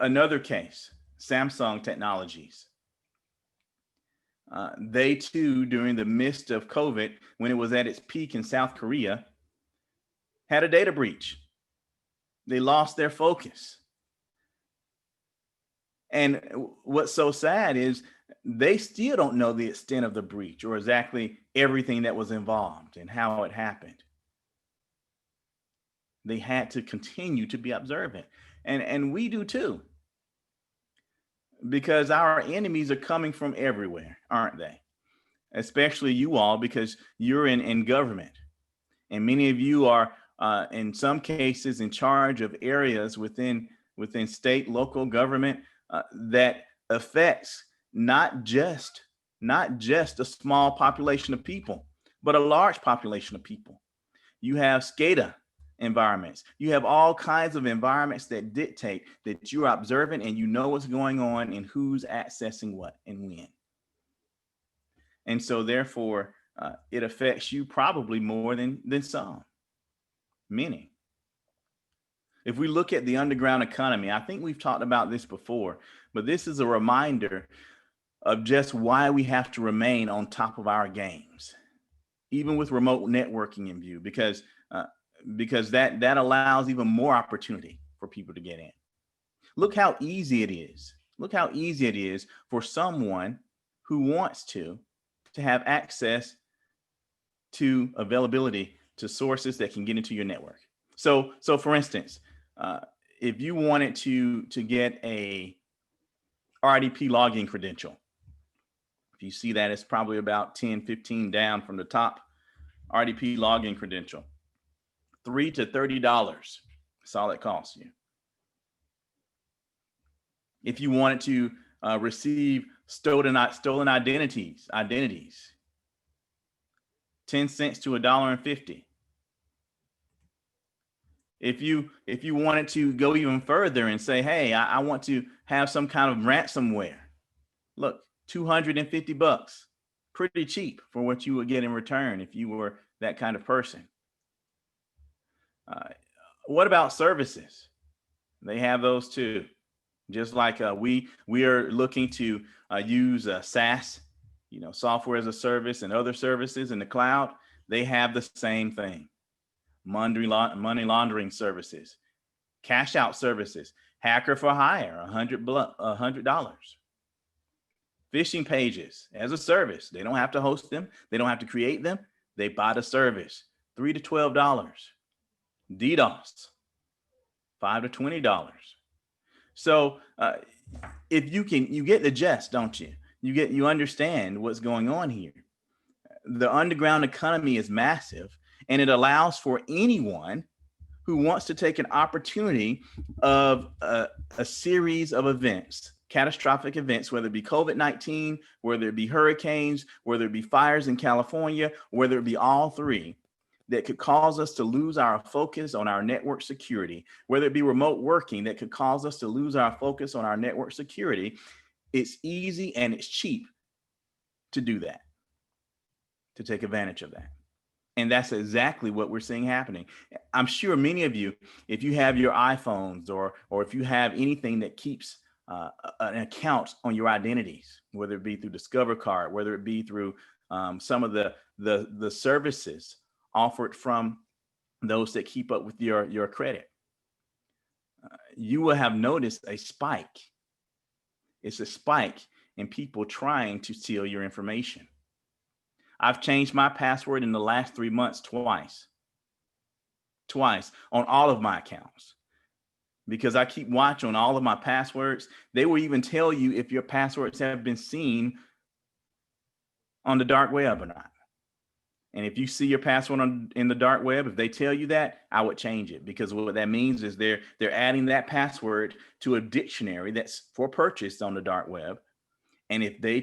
Another case, Samsung Technologies. They too, during the midst of COVID, when it was at its peak in South Korea, had a data breach. They lost their focus. And what's so sad is they still don't know the extent of the breach or exactly everything that was involved and how it happened. They had to continue to be observant. And we do too. Because our enemies are coming from everywhere, aren't they? Especially you all, because you're in government. And many of you are, in some cases, in charge of areas within state, local government that affects not just a small population of people, but a large population of people. You have SCADA environments. You have all kinds of environments that dictate that you're observant and you know what's going on and who's accessing what and when. And so therefore, it affects you probably more than some, many. If we look at the underground economy, I think we've talked about this before, but this is a reminder of just why we have to remain on top of our games, even with remote networking in view, because that allows even more opportunity for people to get in. Look how easy it is. Look how easy it is for someone who wants to have access to availability to sources that can get into your network. So for instance, if you wanted to get a RDP login credential, if you see that, it's probably about 10, 15 down from the top. RDP login credential, $3 to $30. That's all it costs you. If you wanted to receive stolen identities, 10 cents to $1.50. If you wanted to go even further and say, hey, I want to have some kind of ransomware, look, $250, pretty cheap for what you would get in return if you were that kind of person. What about services? They have those too. Just like we are looking to use SaaS, software as a service and other services in the cloud. They have the same thing. Money laundering services, cash out services, hacker for hire, $100. Phishing pages as a service. They don't have to host them. They don't have to create them. They buy the service, $3 to $12. DDoS, $5 to $20. So if you get the gist, don't you? You understand what's going on here. The underground economy is massive, and it allows for anyone who wants to take an opportunity of a series of events, catastrophic events, whether it be COVID-19, whether it be hurricanes, whether it be fires in California, whether it be all three, that could cause us to lose our focus on our network security, whether it be remote working that could cause us to lose our focus on our network security. It's easy and it's cheap to do that, to take advantage of that. And that's exactly what we're seeing happening. I'm sure many of you, if you have your iPhones or if you have anything that keeps an account on your identities, whether it be through Discover Card, whether it be through some of the services offered from those that keep up with your credit, you will have noticed a spike. It's a spike in people trying to steal your information. I've changed my password in the last 3 months twice on all of my accounts, because I keep watch on all of my passwords. They will even tell you if your passwords have been seen on the dark web or not. And if you see your password in the dark web, if they tell you that, I would change it, because what that means is they're adding that password to a dictionary that's for purchase on the dark web. And if they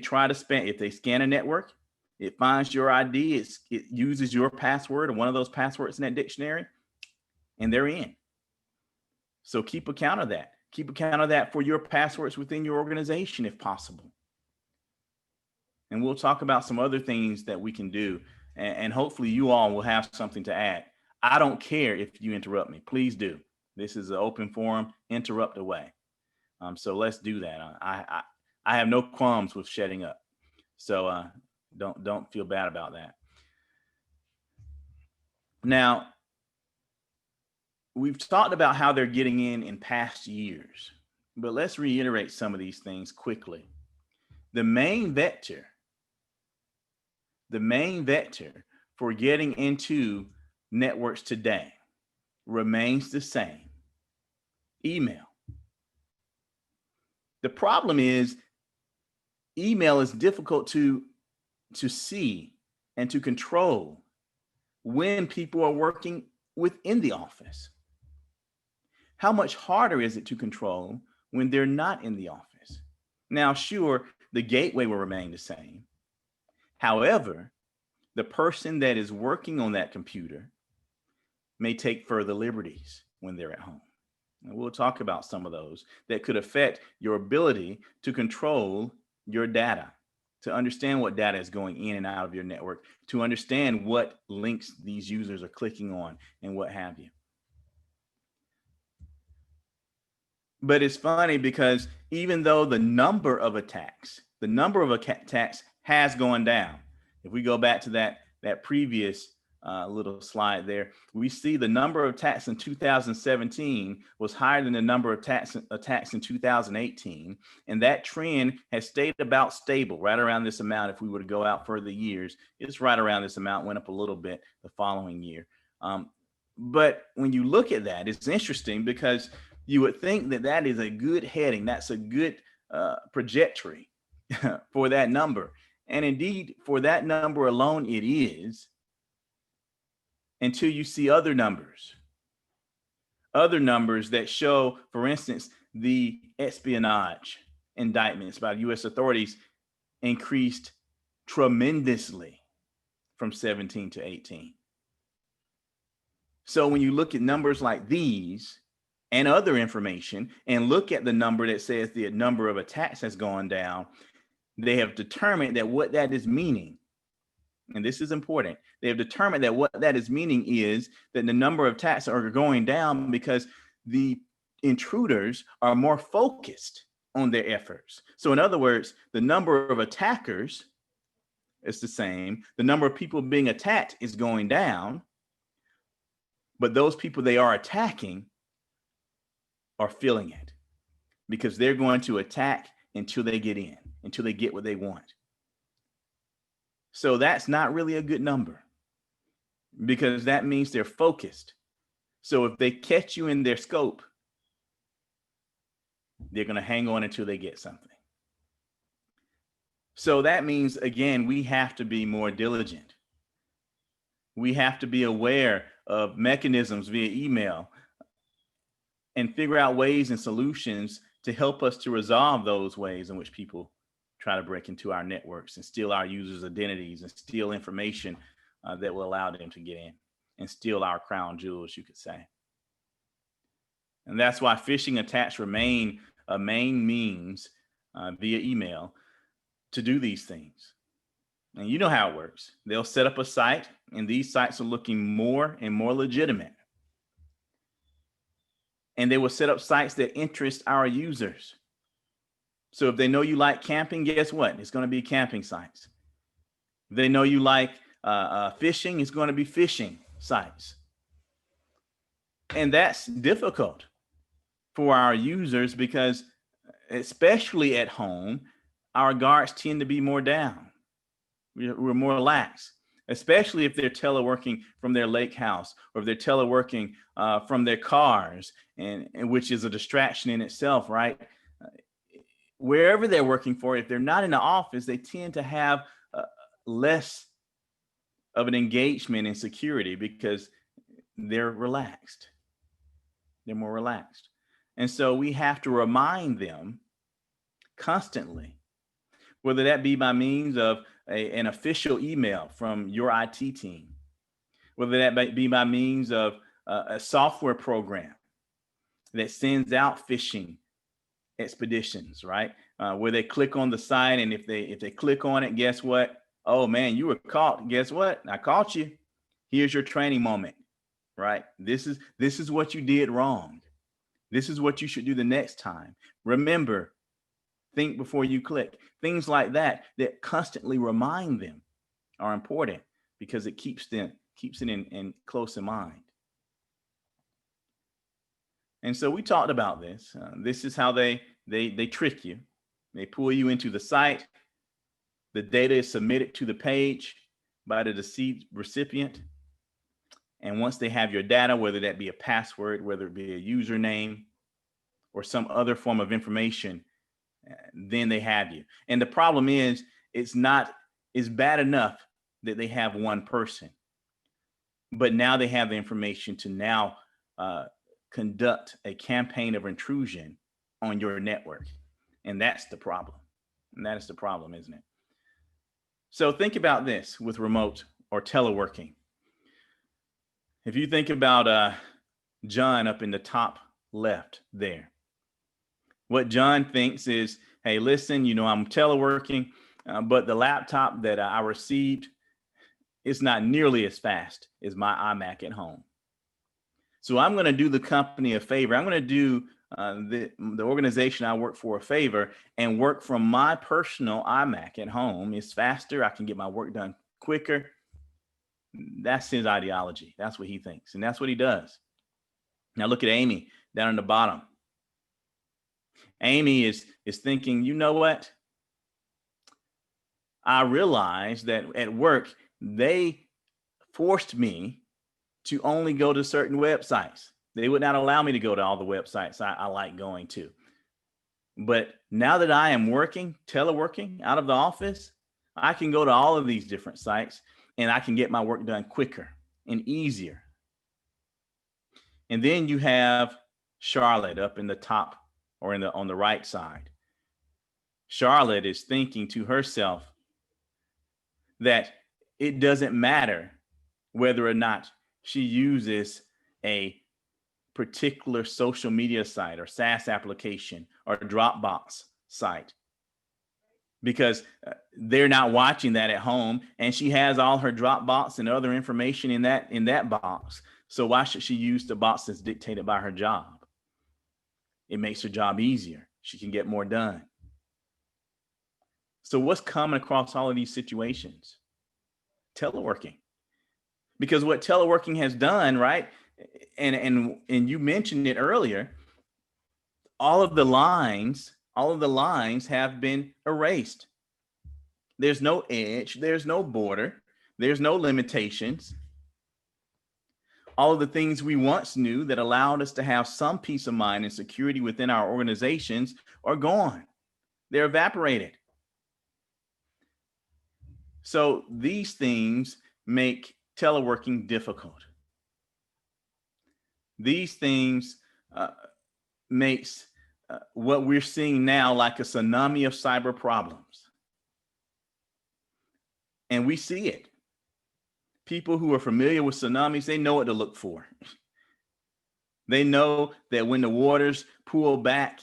scan a network, it finds your ID, it uses your password or one of those passwords in that dictionary, and they're in. So keep account of that. Keep account of that for your passwords within your organization, if possible. And we'll talk about some other things that we can do. And hopefully you all will have something to add. I don't care if you interrupt me. Please do. This is an open forum. Interrupt away. So let's do that. I have no qualms with shutting up. So don't feel bad about that. Now, we've talked about how they're getting in past years, but let's reiterate some of these things quickly. The main vector for getting into networks today remains the same: email. The problem is email is difficult to see and to control when people are working within the office. How much harder is it to control when they're not in the office? Now, sure, the gateway will remain the same. However, the person that is working on that computer may take further liberties when they're at home. And we'll talk about some of those that could affect your ability to control your data, to understand what data is going in and out of your network, to understand what links these users are clicking on and what have you. But it's funny because even though the number of attacks has gone down. If we go back to that previous little slide there, we see the number of attacks in 2017 was higher than the number of attacks in 2018. And that trend has stayed about stable, right around this amount. If we were to go out further years, it's right around this amount, went up a little bit the following year. But when you look at that, it's interesting because you would think that is a good heading. That's a good trajectory for that number. And indeed, for that number alone, it is, until you see other numbers that show, for instance, the espionage indictments by U.S. authorities increased tremendously from 17 to 18. So when you look at numbers like these and other information and look at the number that says the number of attacks has gone down, they have determined that what that is meaning, and this is important, they have determined that what that is meaning is that the number of attacks are going down because the intruders are more focused on their efforts. So in other words, the number of attackers is the same. The number of people being attacked is going down, but those people they are attacking are feeling it because they're going to attack until they get in, until they get what they want. So that's not really a good number because that means they're focused. So if they catch you in their scope, they're going to hang on until they get something. So that means, again, we have to be more diligent. We have to be aware of mechanisms via email and figure out ways and solutions to help us to resolve those ways in which people try to break into our networks and steal our users' identities and steal information that will allow them to get in and steal our crown jewels, you could say. And that's why phishing attacks remain a main means via email to do these things. And you know how it works. They'll set up a site, and these sites are looking more and more legitimate. And they will set up sites that interest our users. So if they know you like camping, guess what? It's going to be camping sites. If they know you like fishing, it's going to be fishing sites. And that's difficult for our users because, especially at home, our guards tend to be more down. We're more lax, especially if they're teleworking from their lake house or if they're teleworking from their cars, and which is a distraction in itself, right? Wherever they're working for, if they're not in the office, they tend to have less of an engagement in security because they're relaxed. They're more relaxed. And so we have to remind them constantly, whether that be by means of an official email from your IT team, whether that be by means of a software program that sends out phishing expeditions, right? Where they click on the site, and if they click on it, guess what? Oh man, you were caught. Guess what? I caught you. Here's your training moment, right? This is what you did wrong. This is what you should do the next time. Remember, think before you click. Things like that constantly remind them are important because it keeps it in close in mind. And so we talked about this. This is how they trick you. They pull you into the site. The data is submitted to the page by the deceived recipient. And once they have your data, whether that be a password, whether it be a username or some other form of information, then they have you. And the problem is, it's bad enough that they have one person, but now they have the information to now conduct a campaign of intrusion on your network. And that's the problem. And that is the problem, isn't it? So think about this with remote or teleworking. If you think about John up in the top left there, what John thinks is, hey, listen, I'm teleworking, but the laptop that I received is not nearly as fast as my iMac at home. So I'm going to do the company a favor. I'm going to do the organization I work for a favor and work from my personal iMac at home. It's faster. I can get my work done quicker. That's his ideology. That's what he thinks. And that's what he does. Now look at Amy down in the bottom. Amy is thinking, you know what? I realized that at work, they forced me to only go to certain websites. They would not allow me to go to all the websites I like going to. But now that I am teleworking out of the office, I can go to all of these different sites and I can get my work done quicker and easier. And then you have Charlotte up in the top or on the right side. Charlotte is thinking to herself that it doesn't matter whether or not she uses a particular social media site or SaaS application or Dropbox site, because they're not watching that at home, and she has all her Dropbox and other information in that box. So why should she use the box that's dictated by her job? It makes her job easier. She can get more done. So what's common across all of these situations? Teleworking. Because what teleworking has done, right? And you mentioned it earlier, all of the lines have been erased. There's no edge, there's no border, there's no limitations. All of the things we once knew that allowed us to have some peace of mind and security within our organizations are gone. They're evaporated. So these things make teleworking difficult. These things makes what we're seeing now like a tsunami of cyber problems. And we see it. People who are familiar with tsunamis, they know what to look for. They know that when the waters pull back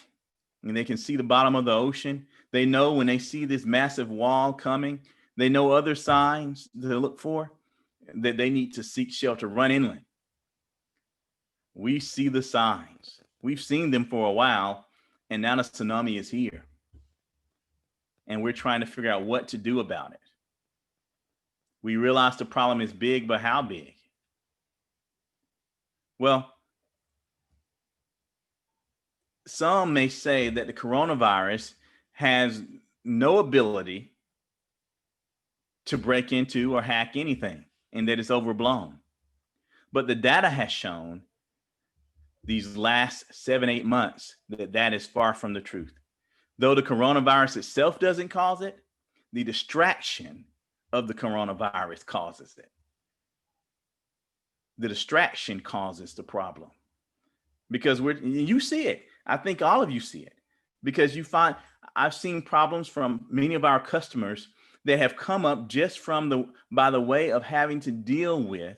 and they can see the bottom of the ocean, they know when they see this massive wall coming, they know other signs to look for, that they need to seek shelter, run inland. We see the signs. We've seen them for a while, and now the tsunami is here. And we're trying to figure out what to do about it. We realize the problem is big, but how big? Well, some may say that the coronavirus has no ability to break into or hack anything, and that it's overblown. But the data has shown these last 7-8 months that is far from the truth. Though the coronavirus itself doesn't cause it, the distraction of the coronavirus causes it. The distraction causes the problem. Because you see it. I think all of you see it. Because I've seen problems from many of our customers that have come up just by the way of having to deal with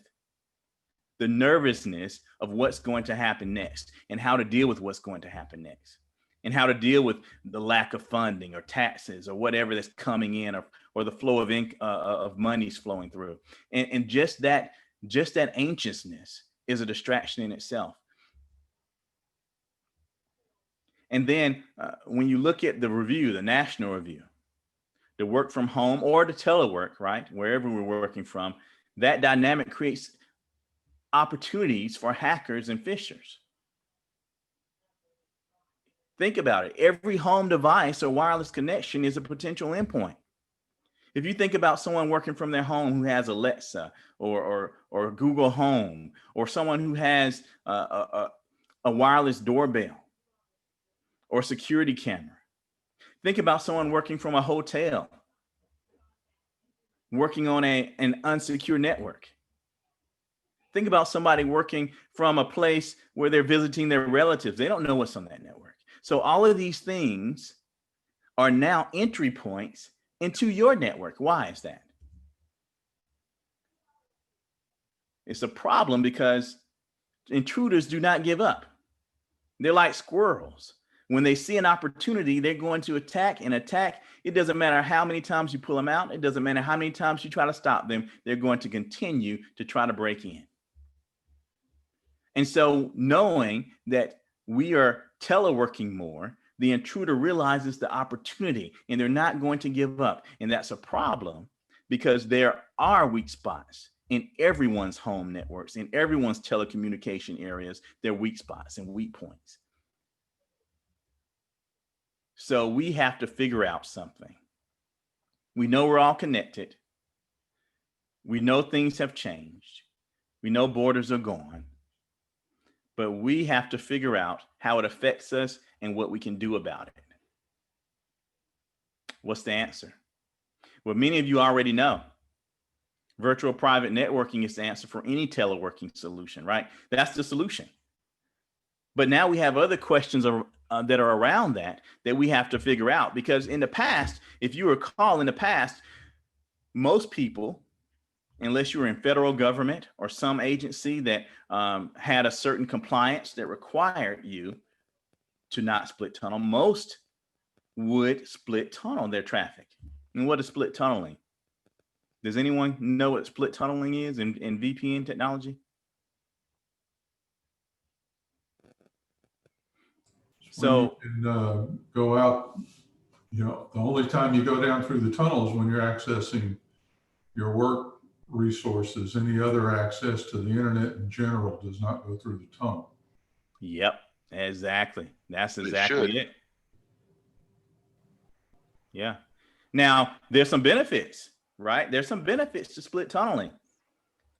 the nervousness of what's going to happen next and how to deal with what's going to happen next and how to deal with the lack of funding or taxes or whatever that's coming in or the flow of monies flowing through. And just that anxiousness is a distraction in itself. And then when you look at the review, the national review, the work from home or the telework, right, wherever we're working from, that dynamic creates opportunities for hackers and phishers. Think about it. Every home device or wireless connection is a potential endpoint. If you think about someone working from their home who has Alexa or Google Home, or someone who has a wireless doorbell or security camera. Think about someone working from a hotel, working on an unsecure network. Think about somebody working from a place where they're visiting their relatives. They don't know what's on that network. So all of these things are now entry points into your network. Why is that? It's a problem because intruders do not give up. They're like squirrels. When they see an opportunity, they're going to attack and attack. It doesn't matter how many times you pull them out. It doesn't matter how many times you try to stop them. They're going to continue to try to break in. And so knowing that we are teleworking more, the intruder realizes the opportunity and they're not going to give up. And that's a problem because there are weak spots in everyone's home networks, in everyone's telecommunication areas. There are weak spots and weak points. So we have to figure out something. We know we're all connected. We know things have changed. We know borders are gone. But we have to figure out how it affects us and what we can do about it. What's the answer? Well, many of you already know. Virtual private networking is the answer for any teleworking solution, right? That's the solution. But now we have other questions that are around that we have to figure out, because in the past, if you recall, in the past, most people, unless you were in federal government or some agency that had a certain compliance that required you to not split tunnel, most would split tunnel their traffic. And what is split tunneling? Does anyone know what split tunneling is in VPN technology? So when you can go out, you know, the only time you go down through the tunnel is when you're accessing your work resources. Any other access to the internet in general does not go through the tunnel. yep, exactly. That's But it exactly should. it. Yeah. Now, there's some benefits, right? There's some benefits to split tunneling.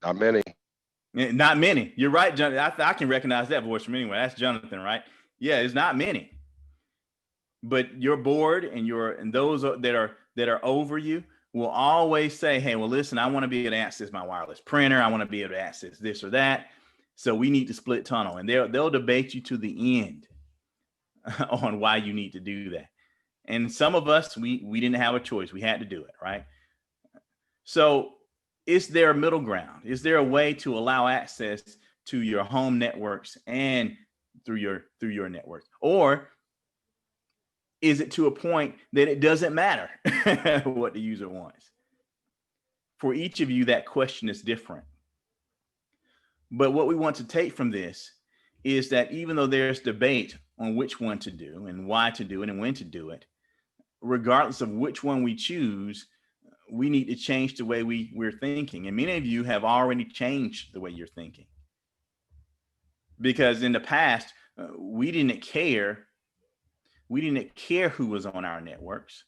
Not many. Not many. You're right, Jonathan. I can recognize that voice from anywhere. That's Jonathan, right? Yeah, it's not many. But your board and those that are over you will always say, hey, well, listen, I want to be able to access my wireless printer. I want to be able to access this or that. So we need to split tunnel. And they'll debate you to the end on why you need to do that. And some of us, we didn't have a choice. We had to do it, right? So is there a middle ground? Is there a way to allow access to your home networks and through your network? Or is it to a point that it doesn't matter what the user wants? For each of you, that question is different. But what we want to take from this is that even though there's debate on which one to do and why to do it and when to do it, regardless of which one we choose, we need to change the way we're thinking. And many of you have already changed the way you're thinking. Because in the past, we didn't care who was on our networks.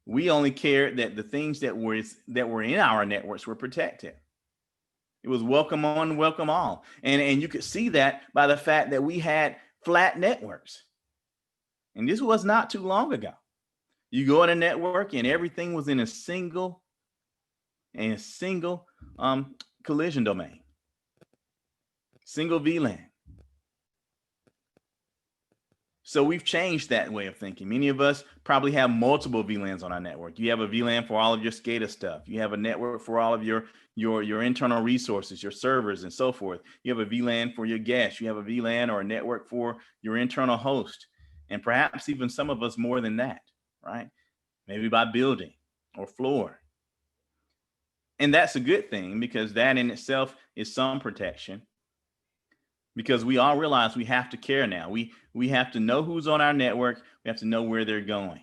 We only cared that the things that were in our networks were protected. It was welcome on, welcome all. And you could see that by the fact that we had flat networks. And this was not too long ago. You go in a network and everything was in a single collision domain, single VLAN. So we've changed that way of thinking. Many of us probably have multiple VLANs on our network. You have a VLAN for all of your SCADA stuff. You have a network for all of your internal resources, your servers and so forth. You have a VLAN for your guests. You have a VLAN or a network for your internal host. And perhaps even some of us more than that, right? Maybe by building or floor. And that's a good thing because that in itself is some protection. Because we all realize we have to care now. We have to know who's on our network. We have to know where they're going.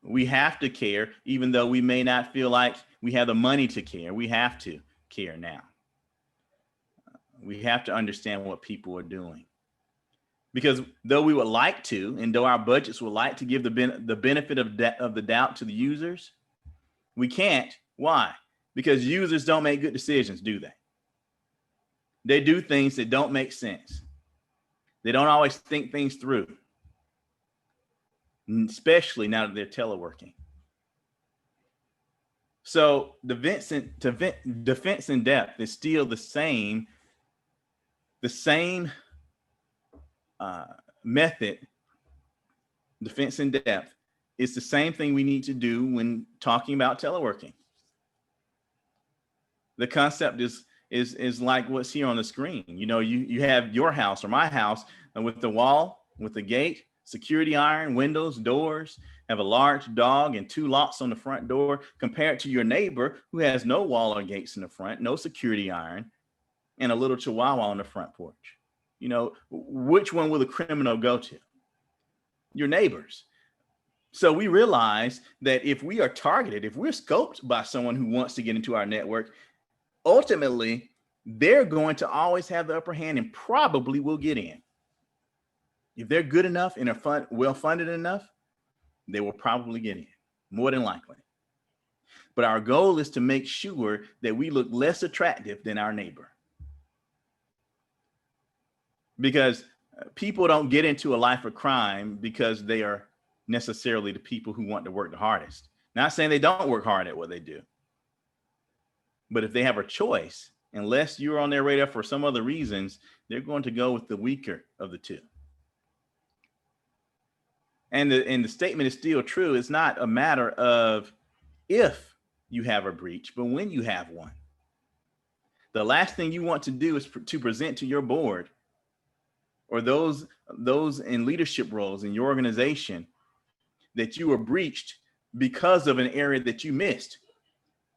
We have to care, even though we may not feel like we have the money to care. We have to care now. We have to understand what people are doing. Because though we would like to, and though our budgets would like to give the benefit of the doubt to the users, we can't. Why? Because users don't make good decisions, do they? They do things that don't make sense. They don't always think things through, especially now that they're teleworking. So defense in depth is still the same method. Defense in depth is the same thing we need to do when talking about teleworking. The concept is like what's here on the screen. You know, you have your house or my house with the wall, with the gate, security iron, windows, doors, have a large dog and 2 locks on the front door, compared to your neighbor who has no wall or gates in the front, no security iron, and a little chihuahua on the front porch. You know, which one will the criminal go to? Your neighbors. So we realize that if we are targeted, if we're scoped by someone who wants to get into our network, ultimately, they're going to always have the upper hand and probably will get in. If they're good enough and are well-funded enough, they will probably get in, more than likely. But our goal is to make sure that we look less attractive than our neighbor. Because people don't get into a life of crime because they are necessarily the people who want to work the hardest. Not saying they don't work hard at what they do. But if they have a choice, unless you're on their radar for some other reasons, they're going to go with the weaker of the two. And the statement is still true. It's not a matter of if you have a breach, but when you have one. The last thing you want to do is to present to your board or those in leadership roles in your organization that you were breached because of an area that you missed.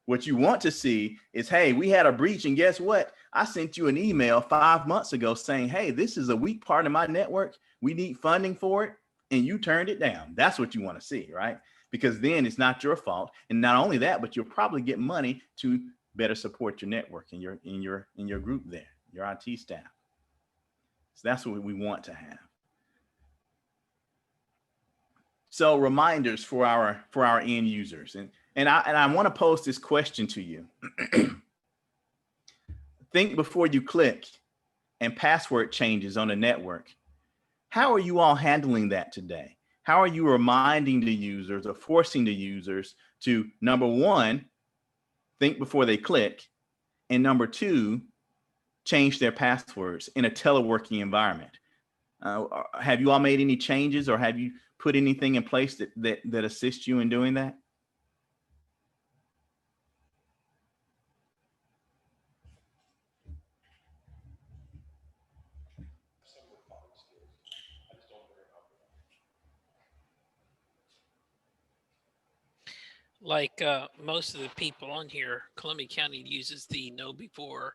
What you want to see is, hey, we had a breach, and guess what? I sent you an email 5 months ago saying, hey, this is a weak part of my network. We need funding for it. And you turned it down. That's what you want to see, right? Because then it's not your fault. And not only that, but you'll probably get money to better support your network and your group there, your IT staff. So that's what we want to have. So reminders for our end users. And I want to pose this question to you. Think before you click and password changes on the network. How are you all handling that today? How are you reminding the users or forcing the users to, number one, think before they click, and number two, change their passwords in a teleworking environment? Have you all made any changes, or have you put anything in place that assists you in doing that? Like most of the people on here, Columbia County uses the Know Before,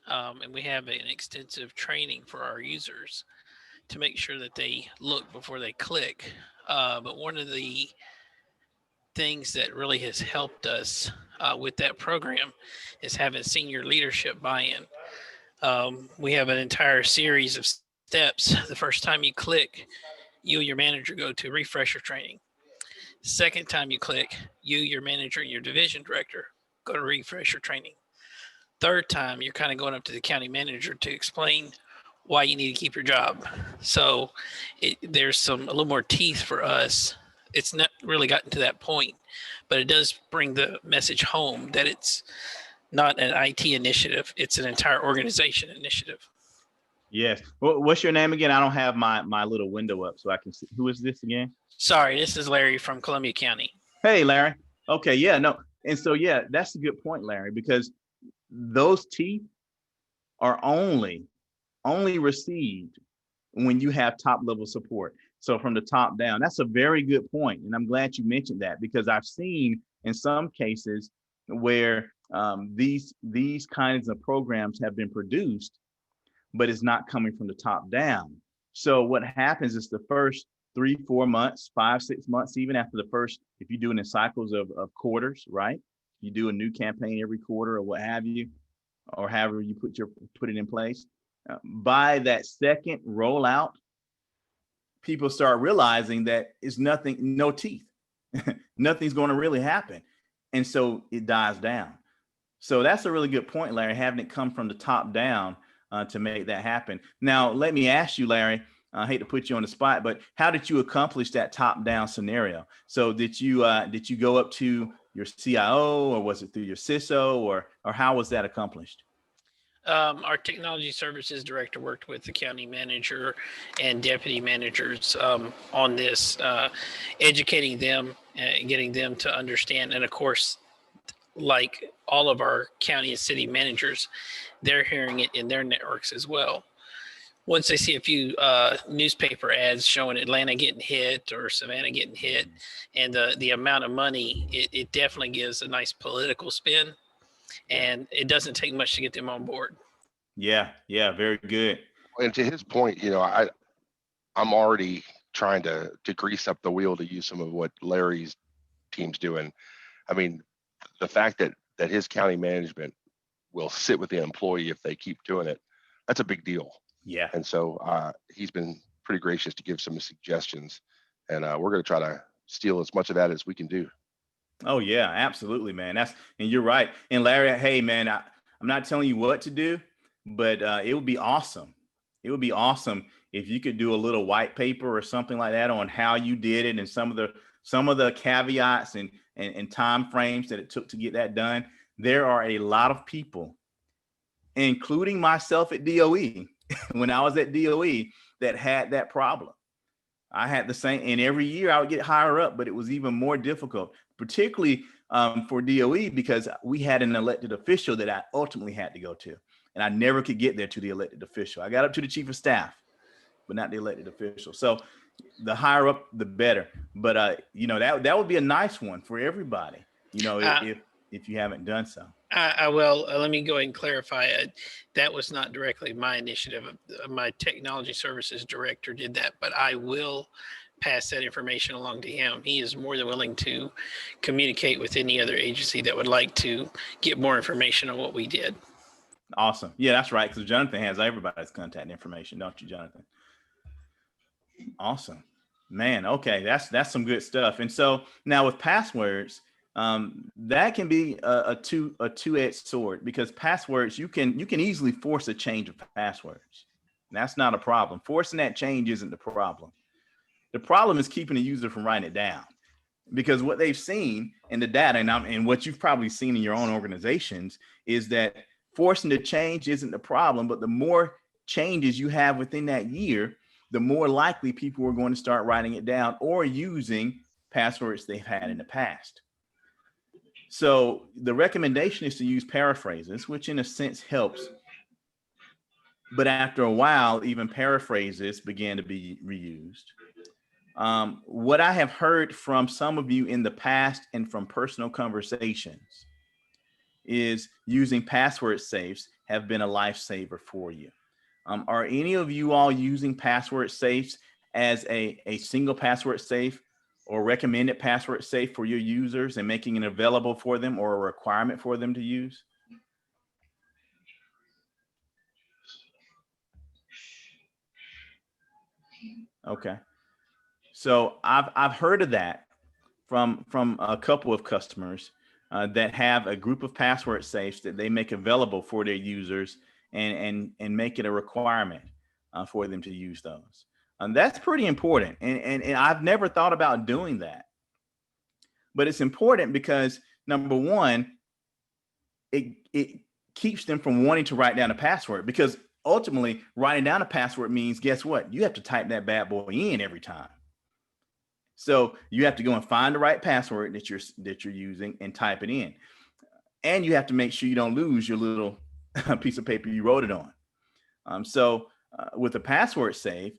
and we have an extensive training for our users to make sure that they look before they click. But one of the things that really has helped us with that program is having senior leadership buy-in. We have an entire series of steps. The first time you click, you and your manager go to refresher training. Second time you click, you, your manager, and your division director go to refresher training. Third time, you're kind of going up to the county manager to explain why you need to keep your job. So there's a little more teeth for us. It's not really gotten to that point, but it does bring the message home that it's not an IT initiative. It's an entire organization initiative. Yes. What's your name again? I don't have my little window up so I can see. Who is this again? Sorry, this is Larry from Columbia County. Hey, Larry. Okay, yeah, no. And so, yeah, that's a good point, Larry, because those teeth are only received when you have top level support. So from the top down, that's a very good point. And I'm glad you mentioned that, because I've seen in some cases where these kinds of programs have been produced, but it's not coming from the top down. So what happens is the first 3, 4 months, 5, 6 months, even after the first, if you do it in cycles of quarters, right? You do a new campaign every quarter or what have you, or however you put it in place. By that second rollout, people start realizing that it's nothing, no teeth. Nothing's going to really happen. And so it dies down. So that's a really good point, Larry, having it come from the top down to make that happen. Now, let me ask you, Larry, I hate to put you on the spot, but how did you accomplish that top down scenario? So did you go up to your CIO, or was it through your CISO, or how was that accomplished? Our technology services director worked with the county manager and deputy managers on this, educating them and getting them to understand. And of course, like all of our county and city managers, they're hearing it in their networks as well. Once they see a few newspaper ads showing Atlanta getting hit or Savannah getting hit, and the amount of money, it definitely gives a nice political spin. And it doesn't take much to get them on board. Yeah, very good. And to his point, I'm already trying to grease up the wheel, to use some of what Larry's team's doing. I mean, the fact that his county management will sit with the employee if they keep doing it, that's a big deal. Yeah. And so he's been pretty gracious to give some suggestions, and we're going to try to steal as much of that as we can do. Oh yeah, absolutely, man. And you're right. And Larry, hey man, I'm not telling you what to do, but it would be awesome. It would be awesome if you could do a little white paper or something like that on how you did it, and some of the caveats and time frames that it took to get that done. There are a lot of people, including myself at DOE, when I was at DOE, that had that problem. I had the same, and every year I would get higher up, but it was even more difficult, particularly for DOE, because we had an elected official that I ultimately had to go to, and I never could get there to the elected official. I got up to the chief of staff, but not the elected official. So the higher up, the better. But that would be a nice one for everybody, if you haven't done so. I will. Let me go ahead and clarify. That was not directly my initiative. My technology services director did that, but I will pass that information along to him. He is more than willing to communicate with any other agency that would like to get more information on what we did. Awesome. Yeah, that's right. Because Jonathan has everybody's contact information, don't you, Jonathan? Awesome, man. Okay, that's some good stuff. And so now with passwords, that can be a two-edged sword, because passwords, you can easily force a change of passwords. That's not a problem. Forcing that change isn't the problem. The problem is keeping the user from writing it down, because what they've seen in the data, and what you've probably seen in your own organizations, is that forcing the change isn't the problem, but the more changes you have within that year, the more likely people are going to start writing it down or using passwords they've had in the past. So the recommendation is to use paraphrases, which in a sense helps. But after a while, even paraphrases began to be reused. What I have heard from some of you in the past and from personal conversations is using password safes have been a lifesaver for you. Are any of you all using password safes as a single password safe or recommended password safe for your users and making it available for them or a requirement for them to use? Okay. So I've heard of that from a couple of customers that have a group of password safes that they make available for their users and make it a requirement for them to use those. That's pretty important. And I've never thought about doing that. But it's important because, number one, it keeps them from wanting to write down a password, because ultimately writing down a password means, guess what? You have to type that bad boy in every time. So you have to go and find the right password that you're using and type it in. And you have to make sure you don't lose your little piece of paper you wrote it on. So with a password safe,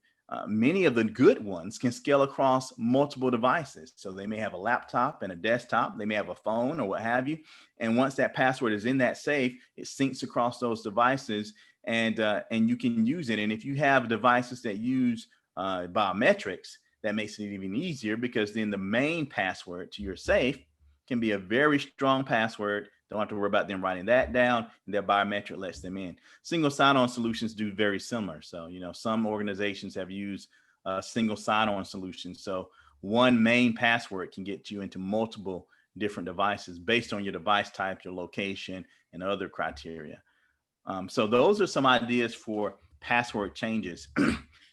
many of the good ones can scale across multiple devices. So they may have a laptop and a desktop, they may have a phone or what have you. And once that password is in that safe, it syncs across those devices, and you can use it. And if you have devices that use biometrics, that makes it even easier, because then the main password to your safe can be a very strong password. Don't have to worry about them writing that down, and their biometric lets them in. Single sign-on solutions do very similar. So, some organizations have used single sign-on solutions. So one main password can get you into multiple different devices based on your device type, your location, and other criteria. So those are some ideas for password changes.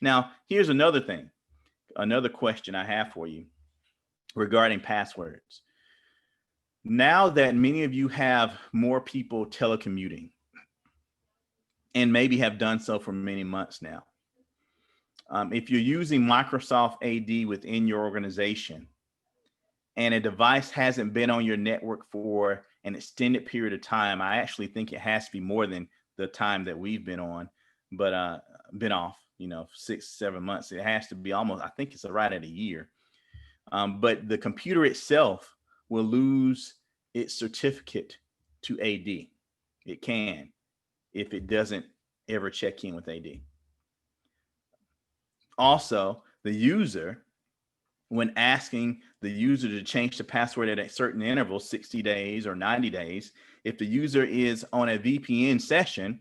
Now, here's another thing. Another question I have for you regarding passwords. Now that many of you have more people telecommuting, and maybe have done so for many months now, if you're using Microsoft AD within your organization and a device hasn't been on your network for an extended period of time, I actually think it has to be more than the time that we've been on, but been off, 6-7 months. It has to be almost, I think it's right at a year. But the computer itself will lose its certificate to AD. It can, if it doesn't ever check in with AD. Also, the user, when asking the user to change the password at a certain interval, 60 days or 90 days, if the user is on a VPN session,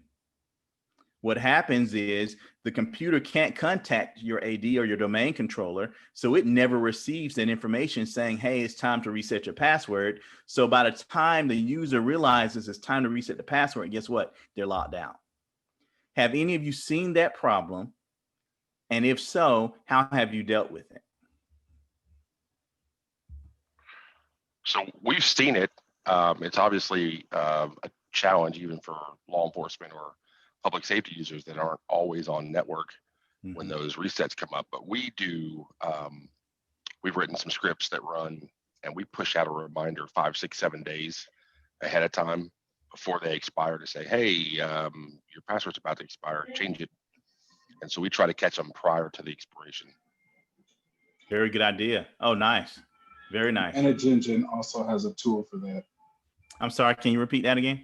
what happens is the computer can't contact your AD or your domain controller, so it never receives that information saying, hey, it's time to reset your password. So by the time the user realizes it's time to reset the password, guess what? They're locked out. Have any of you seen that problem? And if so, how have you dealt with it? So we've seen it. It's obviously a challenge even for law enforcement or public safety users that aren't always on network when those resets come up. But we do, we've written some scripts that run, and we push out a reminder 5, 6, 7 days ahead of time before they expire to say, hey, your password's about to expire, change it. And so we try to catch them prior to the expiration. Very good idea. Oh, nice. Very nice. Manage Engine also has a tool for that. I'm sorry, can you repeat that again?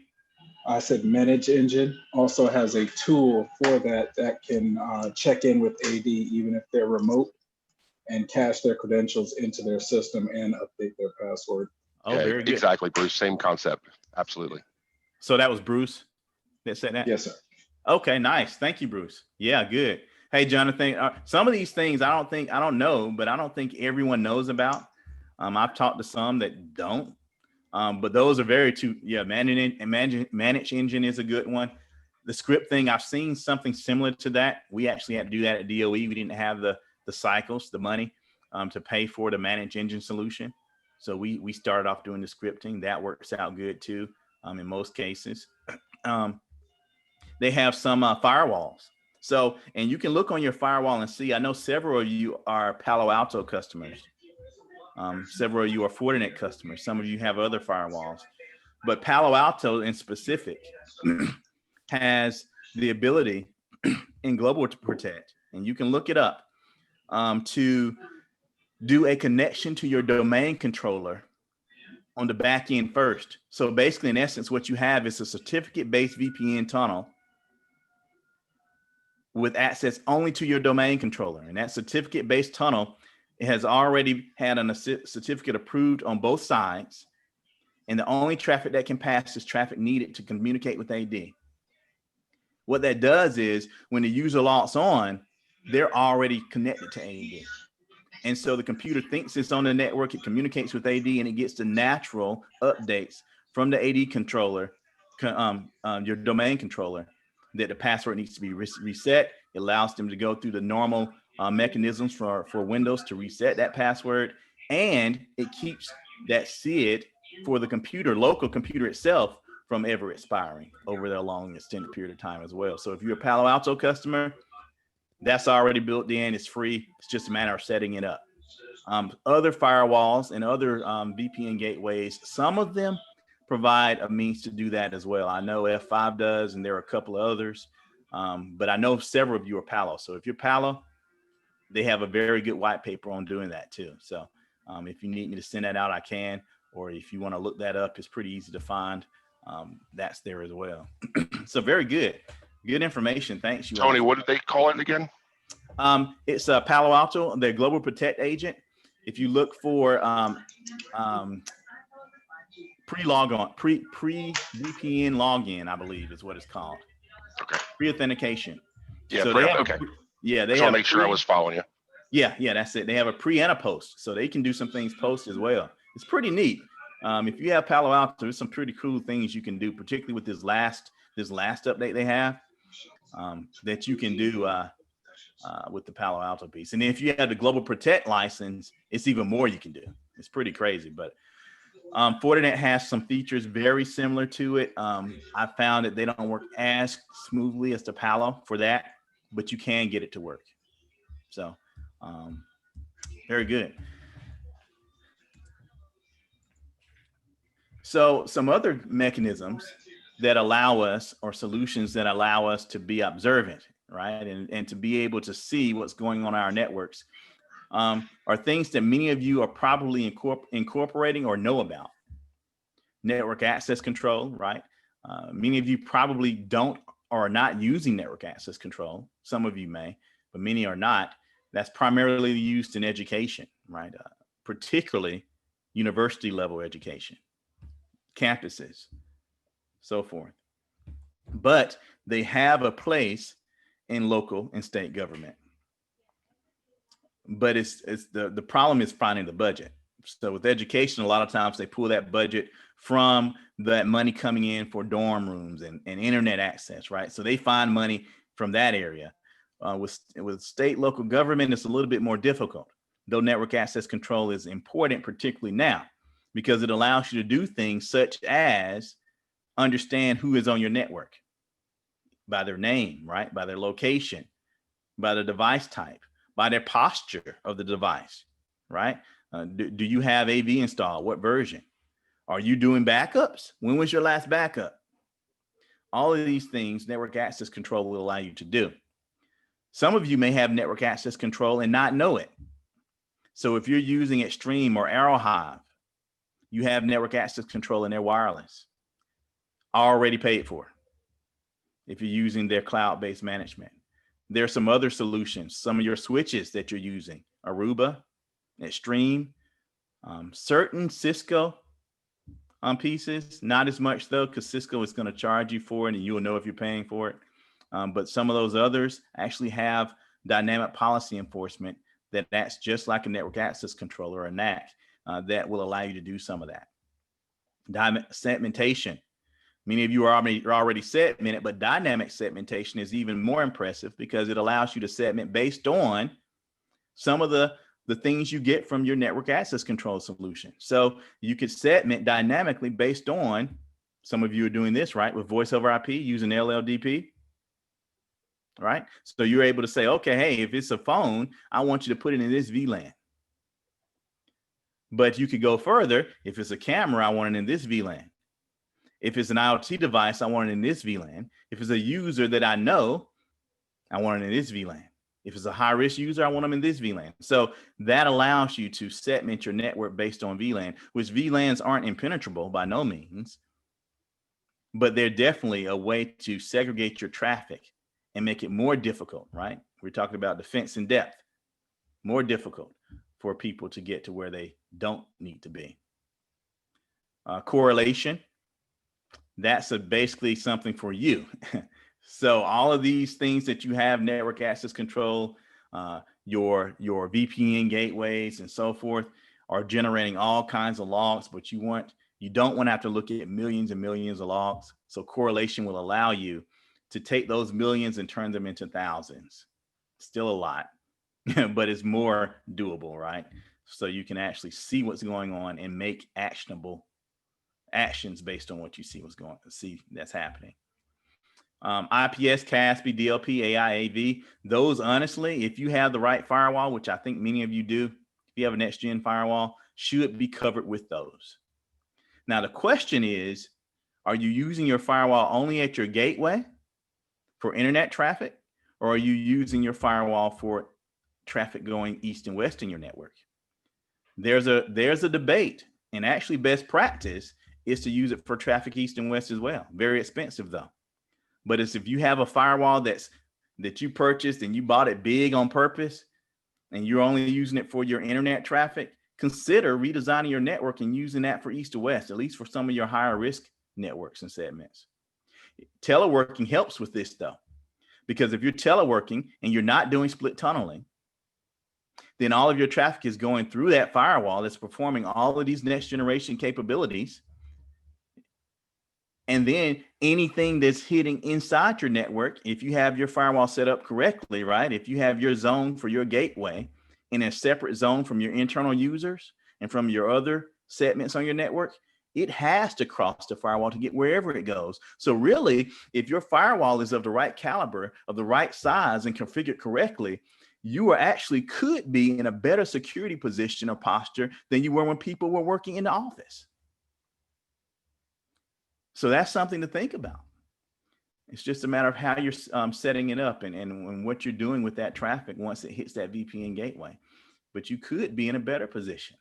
I said Manage Engine also has a tool for that that can check in with AD even if they're remote and cache their credentials into their system and update their password. Oh, Okay, very good. exactly, Bruce. Same concept. Absolutely. So that was Bruce that said that? Yes, sir. Okay, nice. Thank you, Bruce. Yeah, good. Hey, Jonathan, some of these things I don't know, but I don't think everyone knows about. I've talked to some that don't. But those are manage engine is a good one. The script thing, I've seen something similar to that. We actually had to do that at DOE. We didn't have the cycles, the money to pay for the manage engine solution. So we started off doing the scripting. That works out good too in most cases. They have some firewalls. So, and you can look on your firewall and see, I know several of you are Palo Alto customers. Several of you are Fortinet customers. Some of you have other firewalls, but Palo Alto in specific has the ability in Global Protect, and you can look it up, to do a connection to your domain controller on the back end first. So basically, in essence, what you have is a certificate-based VPN tunnel with access only to your domain controller. And that certificate-based tunnel has already had a certificate approved on both sides. And the only traffic that can pass is traffic needed to communicate with AD. What that does is when the user logs on, they're already connected to AD. And so the computer thinks it's on the network, it communicates with AD, and it gets the natural updates from the AD controller, your domain controller, that the password needs to be reset. It allows them to go through the normal mechanisms for Windows to reset that password, and it keeps that SID for the computer, local computer itself, from ever expiring over the long extended period of time as well. So if you're a Palo Alto customer, that's already built in. It's free. It's just a matter of setting it up. Other firewalls and other VPN gateways, some of them provide a means to do that as well. I know F5 does, and there are a couple of others, but I know several of you are Palo. So if you're Palo, they have a very good white paper on doing that too. So if you need me to send that out, I can, or if you want to look that up, it's pretty easy to find. That's there as well. So very good. Good information. Thanks, you. Tony, what did they call it again? It's Palo Alto, the Global Protect agent. If you look for pre-VPN login, I believe is what it's called. Okay. Pre-authentication. Yeah. So they have okay. Yeah, they just want to make sure I was following you. Yeah, that's it. They have a pre and a post, so they can do some things post as well. It's pretty neat. If you have Palo Alto, there's some pretty cool things you can do, particularly with this last update they have, that you can do with the Palo Alto piece. And if you have the Global Protect license, it's even more you can do. It's pretty crazy. But Fortinet has some features very similar to it. I found that they don't work as smoothly as the Palo for that, but you can get it to work. So very good. So some other mechanisms that allow us, or solutions that allow us to be observant, right? And to be able to see what's going on in our networks are things that many of you are probably incorporating or know about. Network access control, right? Many of you probably don't or are not using network access control. Some of you may, but many are not. That's primarily used in education, right? Particularly university level education, campuses, so forth. But they have a place in local and state government. But it's the problem is finding the budget. So with education, a lot of times they pull that budget from that money coming in for dorm rooms and internet access, right? So they find money from that area. With state, local government, it's a little bit more difficult, though network access control is important, particularly now, because it allows you to do things such as understand who is on your network by their name, right? By their location, by the device type, by their posture of the device, right? Do you have AV installed? What version? Are you doing backups? When was your last backup? All of these things, network access control will allow you to do. Some of you may have network access control and not know it. So if you're using Extreme or Arrowhive, you have network access control in their wireless, already paid for if you're using their cloud-based management. There are some other solutions, some of your switches that you're using, Aruba, Extreme, certain Cisco pieces, not as much though, because Cisco is going to charge you for it and you will know if you're paying for it. But some of those others actually have dynamic policy enforcement that's just like a network access controller or a NAC that will allow you to do some of that. Segmentation. Many of you are already segmented, but dynamic segmentation is even more impressive because it allows you to segment based on some of the things you get from your network access control solution. So you could segment dynamically based on, some of you are doing this, right, with voice over IP using LLDP, right? So you're able to say, okay, hey, if it's a phone, I want you to put it in this VLAN. But you could go further. If it's a camera, I want it in this VLAN. If it's an IoT device, I want it in this VLAN. If it's a user that I know, I want it in this VLAN. If it's a high-risk user, I want them in this VLAN. So that allows you to segment your network based on VLAN, which VLANs aren't impenetrable by no means, but they're definitely a way to segregate your traffic and make it more difficult, right? We're talking about defense in depth, more difficult for people to get to where they don't need to be. Correlation. That's basically something for you. So all of these things that you have, network access control, your VPN gateways and so forth, are generating all kinds of logs, but you don't want to have to look at millions and millions of logs. So correlation will allow you to take those millions and turn them into thousands. Still a lot, but it's more doable, right? So you can actually see what's going on and make actionable actions based on what you see that's happening. IPS, CASB, DLP, AI, AV, those honestly, if you have the right firewall, which I think many of you do, if you have a next gen firewall, should be covered with those. Now the question is, are you using your firewall only at your gateway for internet traffic, or are you using your firewall for traffic going east and west in your network? There's a debate, and actually best practice is to use it for traffic east and west as well. Very expensive though. But it's if you have a firewall that you purchased and you bought it big on purpose and you're only using it for your internet traffic, consider redesigning your network and using that for east to west, at least for some of your higher risk networks and segments. Teleworking helps with this though, because if you're teleworking and you're not doing split tunneling, then all of your traffic is going through that firewall that's performing all of these next generation capabilities. And then anything that's hitting inside your network, if you have your firewall set up correctly, right? If you have your zone for your gateway in a separate zone from your internal users and from your other segments on your network, it has to cross the firewall to get wherever it goes. So really, if your firewall is of the right caliber, of the right size and configured correctly, you could be in a better security position or posture than you were when people were working in the office. So that's something to think about. It's just a matter of how you're setting it up and what you're doing with that traffic once it hits that VPN gateway. But you could be in a better position.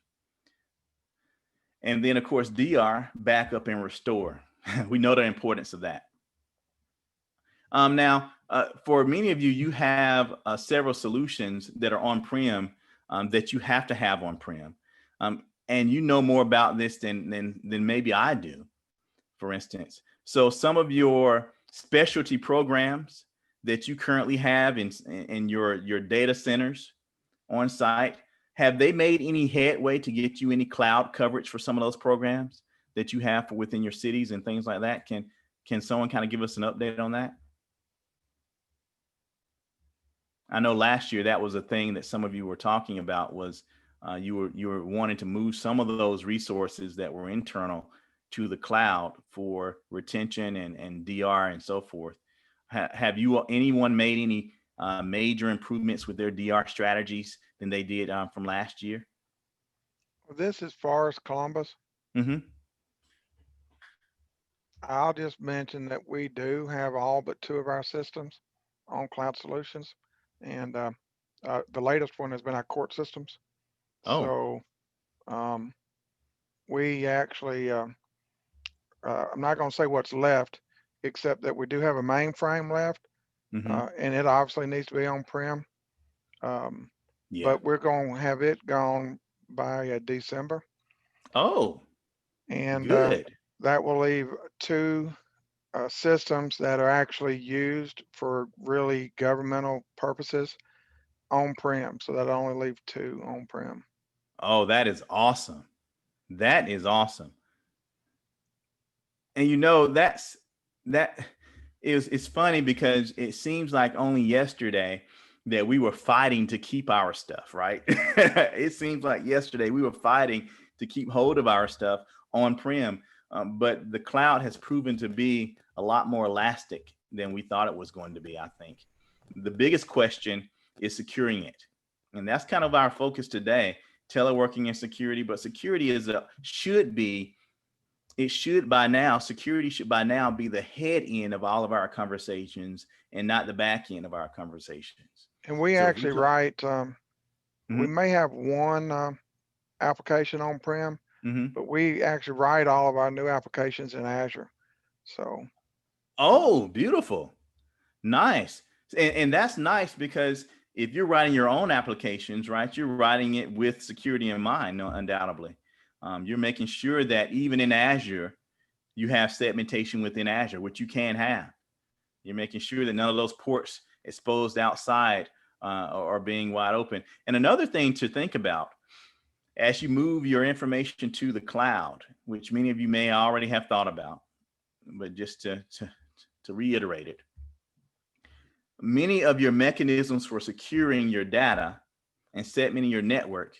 And then, of course, DR, backup and restore. We know the importance of that. Now, for many of you, you have several solutions that are on-prem that you have to have on-prem. And you know more about this than maybe I do. For instance, so some of your specialty programs that you currently have in your data centers on site, have they made any headway to get you any cloud coverage for some of those programs that you have for within your cities and things like that? Can someone kind of give us an update on that? I know last year that was a thing that some of you were talking about was you were wanting to move some of those resources that were internal to the cloud for retention and DR and so forth. Have anyone made any major improvements with their DR strategies than they did from last year? This is Forest Columbus. Mm-hmm. I'll just mention that we do have all but 2 of our systems on cloud solutions. And the latest one has been our court systems. Oh. So we actually, I'm not going to say what's left, except that we do have a mainframe left, and it obviously needs to be on-prem. Yeah. But we're going to have it gone by December. Oh, And good. that will leave 2 systems that are actually used for really governmental purposes on-prem. So that only leave 2 on-prem. Oh, that is awesome. That is awesome. And you know, it's funny because it seems like only yesterday that we were fighting to keep our stuff, right? It seems like yesterday we were fighting to keep hold of our stuff on-prem, but the cloud has proven to be a lot more elastic than we thought it was going to be, I think. The biggest question is securing it. And that's kind of our focus today, teleworking and security, but security security should by now be the head end of all of our conversations and not the back end of our conversations. And we So if actually write, we may have 1 application on-prem, but we actually write all of our new applications in Azure. So. Oh, beautiful. Nice. And that's nice because if you're writing your own applications, right, you're writing it with security in mind, no, undoubtedly. You're making sure that even in Azure, you have segmentation within Azure, which you can have. You're making sure that none of those ports exposed outside are being wide open. And another thing to think about, as you move your information to the cloud, which many of you may already have thought about, but just to reiterate it, many of your mechanisms for securing your data and segmenting your network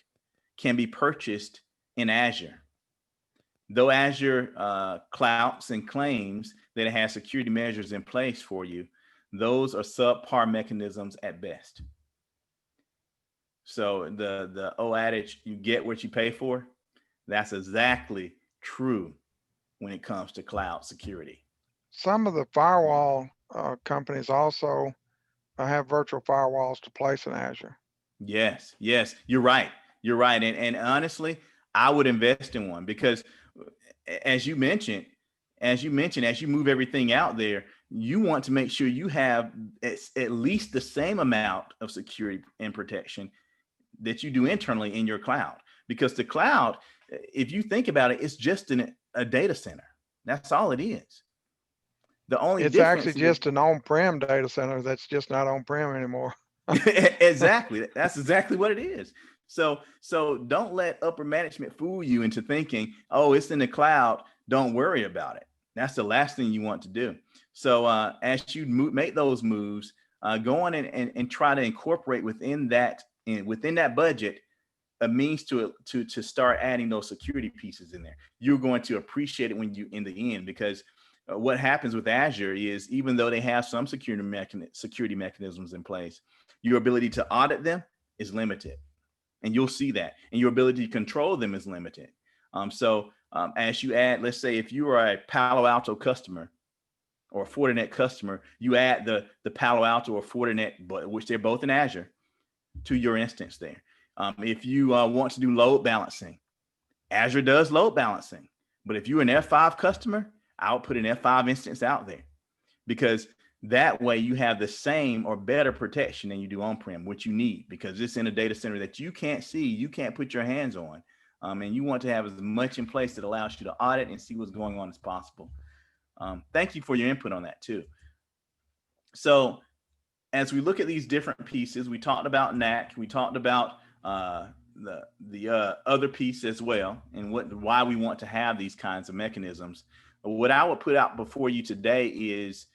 can be purchased in Azure. Though Azure clouts and claims that it has security measures in place for you, those are subpar mechanisms at best. So the old adage, you get what you pay for, that's exactly true when it comes to cloud security. Some of the firewall companies also have virtual firewalls to place in Azure. Yes, you're right. You're right. And honestly, I would invest in one because as you mentioned, as you move everything out there, you want to make sure you have at least the same amount of security and protection that you do internally in your cloud. Because the cloud, if you think about it, it's just a data center. That's all it is. The only it's difference actually just an on-prem data center that's just not on-prem anymore. Exactly. That's exactly what it is. So don't let upper management fool you into thinking, oh, it's in the cloud, don't worry about it. That's the last thing you want to do. So as you make those moves, go on and try to incorporate within that budget a means to start adding those security pieces in there. You're going to appreciate it when you in the end, because what happens with Azure is, even though they have some security mechanisms in place, your ability to audit them is limited. And you'll see that. And your ability to control them is limited. As you add, let's say if you are a Palo Alto customer or a Fortinet customer, you add the Palo Alto or Fortinet, which they're both in Azure, to your instance there. If you want to do load balancing, Azure does load balancing. But if you're an F5 customer, I'll put an F5 instance out there, because that way you have the same or better protection than you do on-prem, which you need, because it's in a data center that you can't see, you can't put your hands on. And you want to have as much in place that allows you to audit and see what's going on as possible. Thank you for your input on that too. So as we look at these different pieces, we talked about NAC, we talked about the other piece as well, and why we want to have these kinds of mechanisms. What I would put out before you today is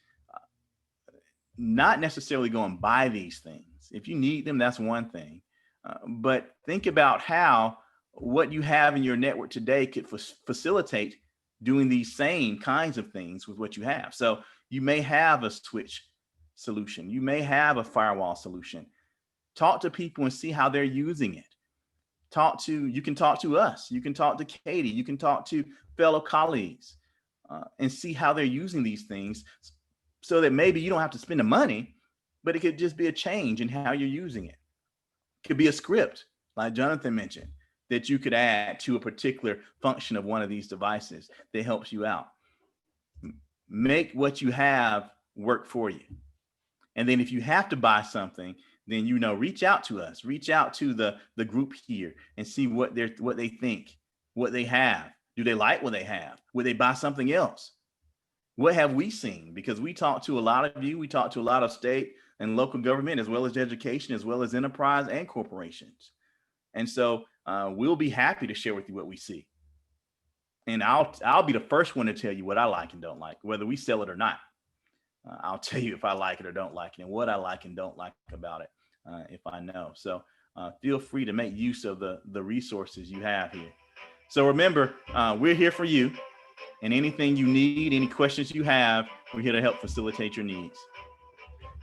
not necessarily go and buy these things. If you need them, that's one thing. But think about how what you have in your network today could facilitate doing these same kinds of things with what you have. So you may have a switch solution. You may have a firewall solution. Talk to people and see how they're using it. You can talk to us. You can talk to Katie. You can talk to fellow colleagues and see how they're using these things, so that maybe you don't have to spend the money, but it could just be a change in how you're using it. It could be a script, like Jonathan mentioned. that you could add to a particular function of one of these devices that helps you out. Make what you have work for you. And then if you have to buy something, then, you know, reach out to us, reach out to the group here and see what they think, what they have. Do they like what they have? Would they buy something else? What have we seen? Because we talk to a lot of you, we talk to a lot of state and local government, as well as education, as well as enterprise and corporations. And so we'll be happy to share with you what we see. And I'll be the first one to tell you what I like and don't like, whether we sell it or not. I'll tell you if I like it or don't like it, and what I like and don't like about it, if I know. So feel free to make use of the resources you have here. So remember, we're here for you, and anything you need, any questions you have, we're here to help facilitate your needs.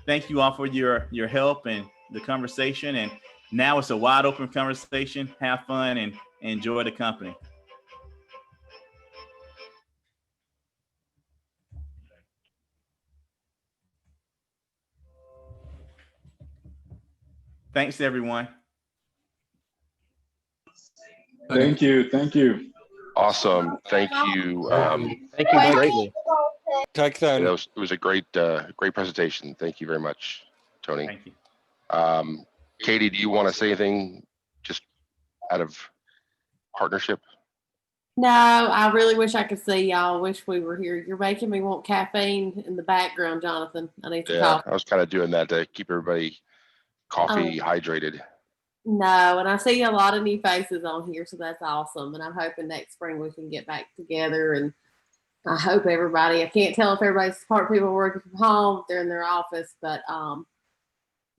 Thank you all for your help and the conversation. And now it's a wide open conversation. Have fun and enjoy the company. Thanks, everyone. Thank you. Thank you. Awesome. Thank you. Thank you greatly. It was a great presentation. Thank you very much, Tony. Thank you. Katie, do you want to say anything just out of partnership? No, I really wish I could see y'all. Wish we were here. You're making me want caffeine in the background, Jonathan. I need some coffee. I was kind of doing that to keep everybody coffee hydrated. No, and I see a lot of new faces on here, so that's awesome. And I'm hoping next spring we can get back together. And I hope everybody, I can't tell if everybody's part of people working from home, they're in their office, but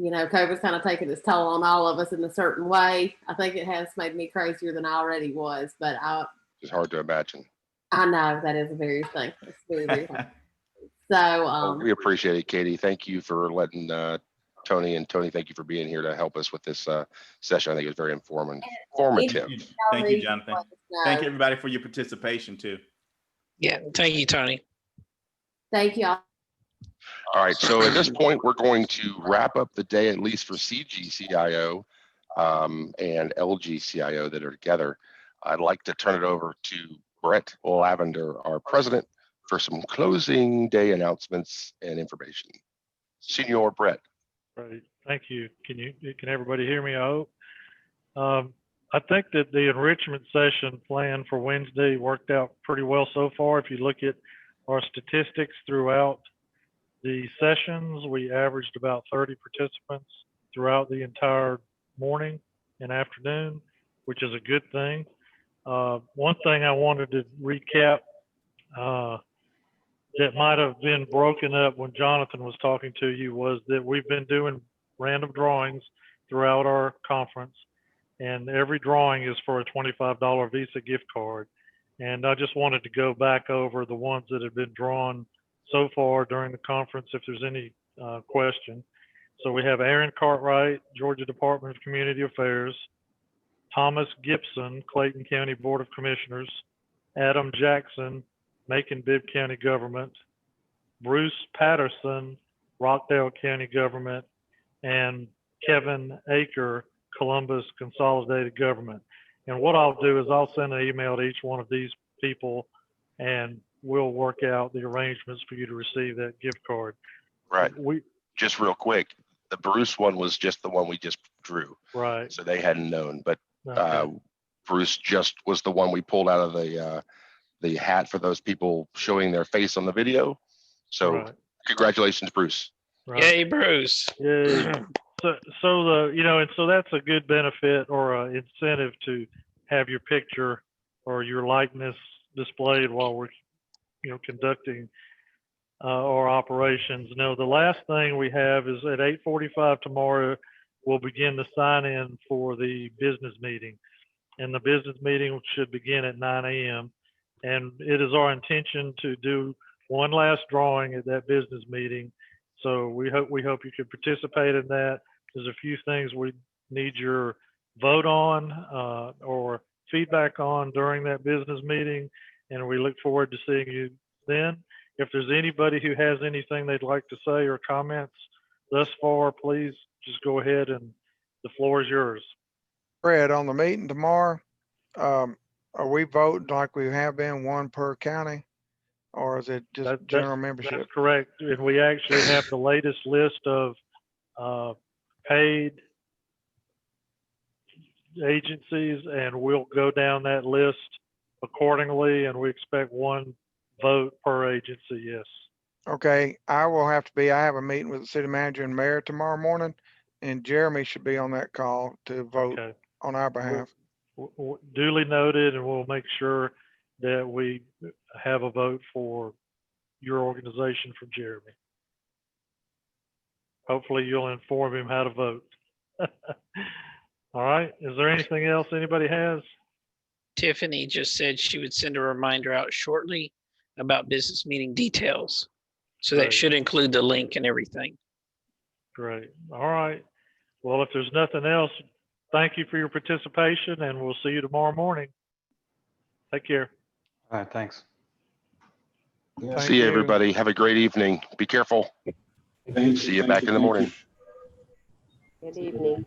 you know, COVID's kind of taken its toll on all of us in a certain way. I think it has made me crazier than I already was, but it's hard to imagine. I know that is a very thing. It's very, very hard. So well, we appreciate it, Katie. Thank you for letting Tony, and Tony, thank you for being here to help us with this session. I think it was very informative. Thank you, Jonathan. Thank you, everybody, for your participation too. Yeah, thank you, Tony. Thank you all. All right, so at this point, we're going to wrap up the day, at least for CGCIO and LGCIO that are together. I'd like to turn it over to Brett Lavender, our president, for some closing day announcements and information. Senior Brett. Right. Thank you. Can everybody hear me? I hope. I think that the enrichment session plan for Wednesday worked out pretty well so far. If you look at our statistics throughout the sessions, we averaged about 30 participants throughout the entire morning and afternoon, which is a good thing. One thing I wanted to recap that might have been broken up when Jonathan was talking to you was that we've been doing random drawings throughout our conference, and every drawing is for a $25 Visa gift card. And I just wanted to go back over the ones that have been drawn so far during the conference, if there's any question. So we have Aaron Cartwright, Georgia Department of Community Affairs, Thomas Gibson, Clayton County Board of Commissioners, Adam Jackson, Macon-Bibb County Government, Bruce Patterson, Rockdale County Government, and Kevin Aker, Columbus Consolidated Government. And what I'll do is I'll send an email to each one of these people, and we'll work out the arrangements for you to receive that gift card. Right. Just real quick, the Bruce one was just the one we just drew. Right. So they hadn't known, but okay. Bruce just was the one we pulled out of the hat for those people showing their face on the video. So congratulations, Bruce. Right. Yay, Bruce. Yay. So that's a good benefit or incentive to have your picture or your likeness displayed while we're conducting our operations. Now, the last thing we have is at 8:45 tomorrow, we'll begin the sign-in for the business meeting. And the business meeting should begin at 9 a.m. And it is our intention to do one last drawing at that business meeting. So we hope you can participate in that. There's a few things we need your vote on or feedback on during that business meeting, and we look forward to seeing you then. If there's anybody who has anything they'd like to say or comments thus far, please just go ahead and the floor is yours. Fred, on the meeting tomorrow, are we voting like we have been, one per county? Or is it just general membership? That's correct. And we actually have the latest list of paid agencies, and we'll go down that list accordingly, and we expect one vote per agency, yes. Okay, I will have to be, I have a meeting with the city manager and mayor tomorrow morning, and Jeremy should be on that call to vote Okay. on our behalf. Duly noted, and we'll make sure that we have a vote for your organization for Jeremy. Hopefully you'll inform him how to vote. All right, is there anything else anybody has? Tiffany just said she would send a reminder out shortly about business meeting details. So that Great. should include the link and everything. Great. All right. Well, if there's nothing else, thank you for your participation, and we'll see you tomorrow morning. Take care. All right, thanks. Thank See you, everybody. Have a great evening. Be careful. Thank you. See you back in the morning. Good evening.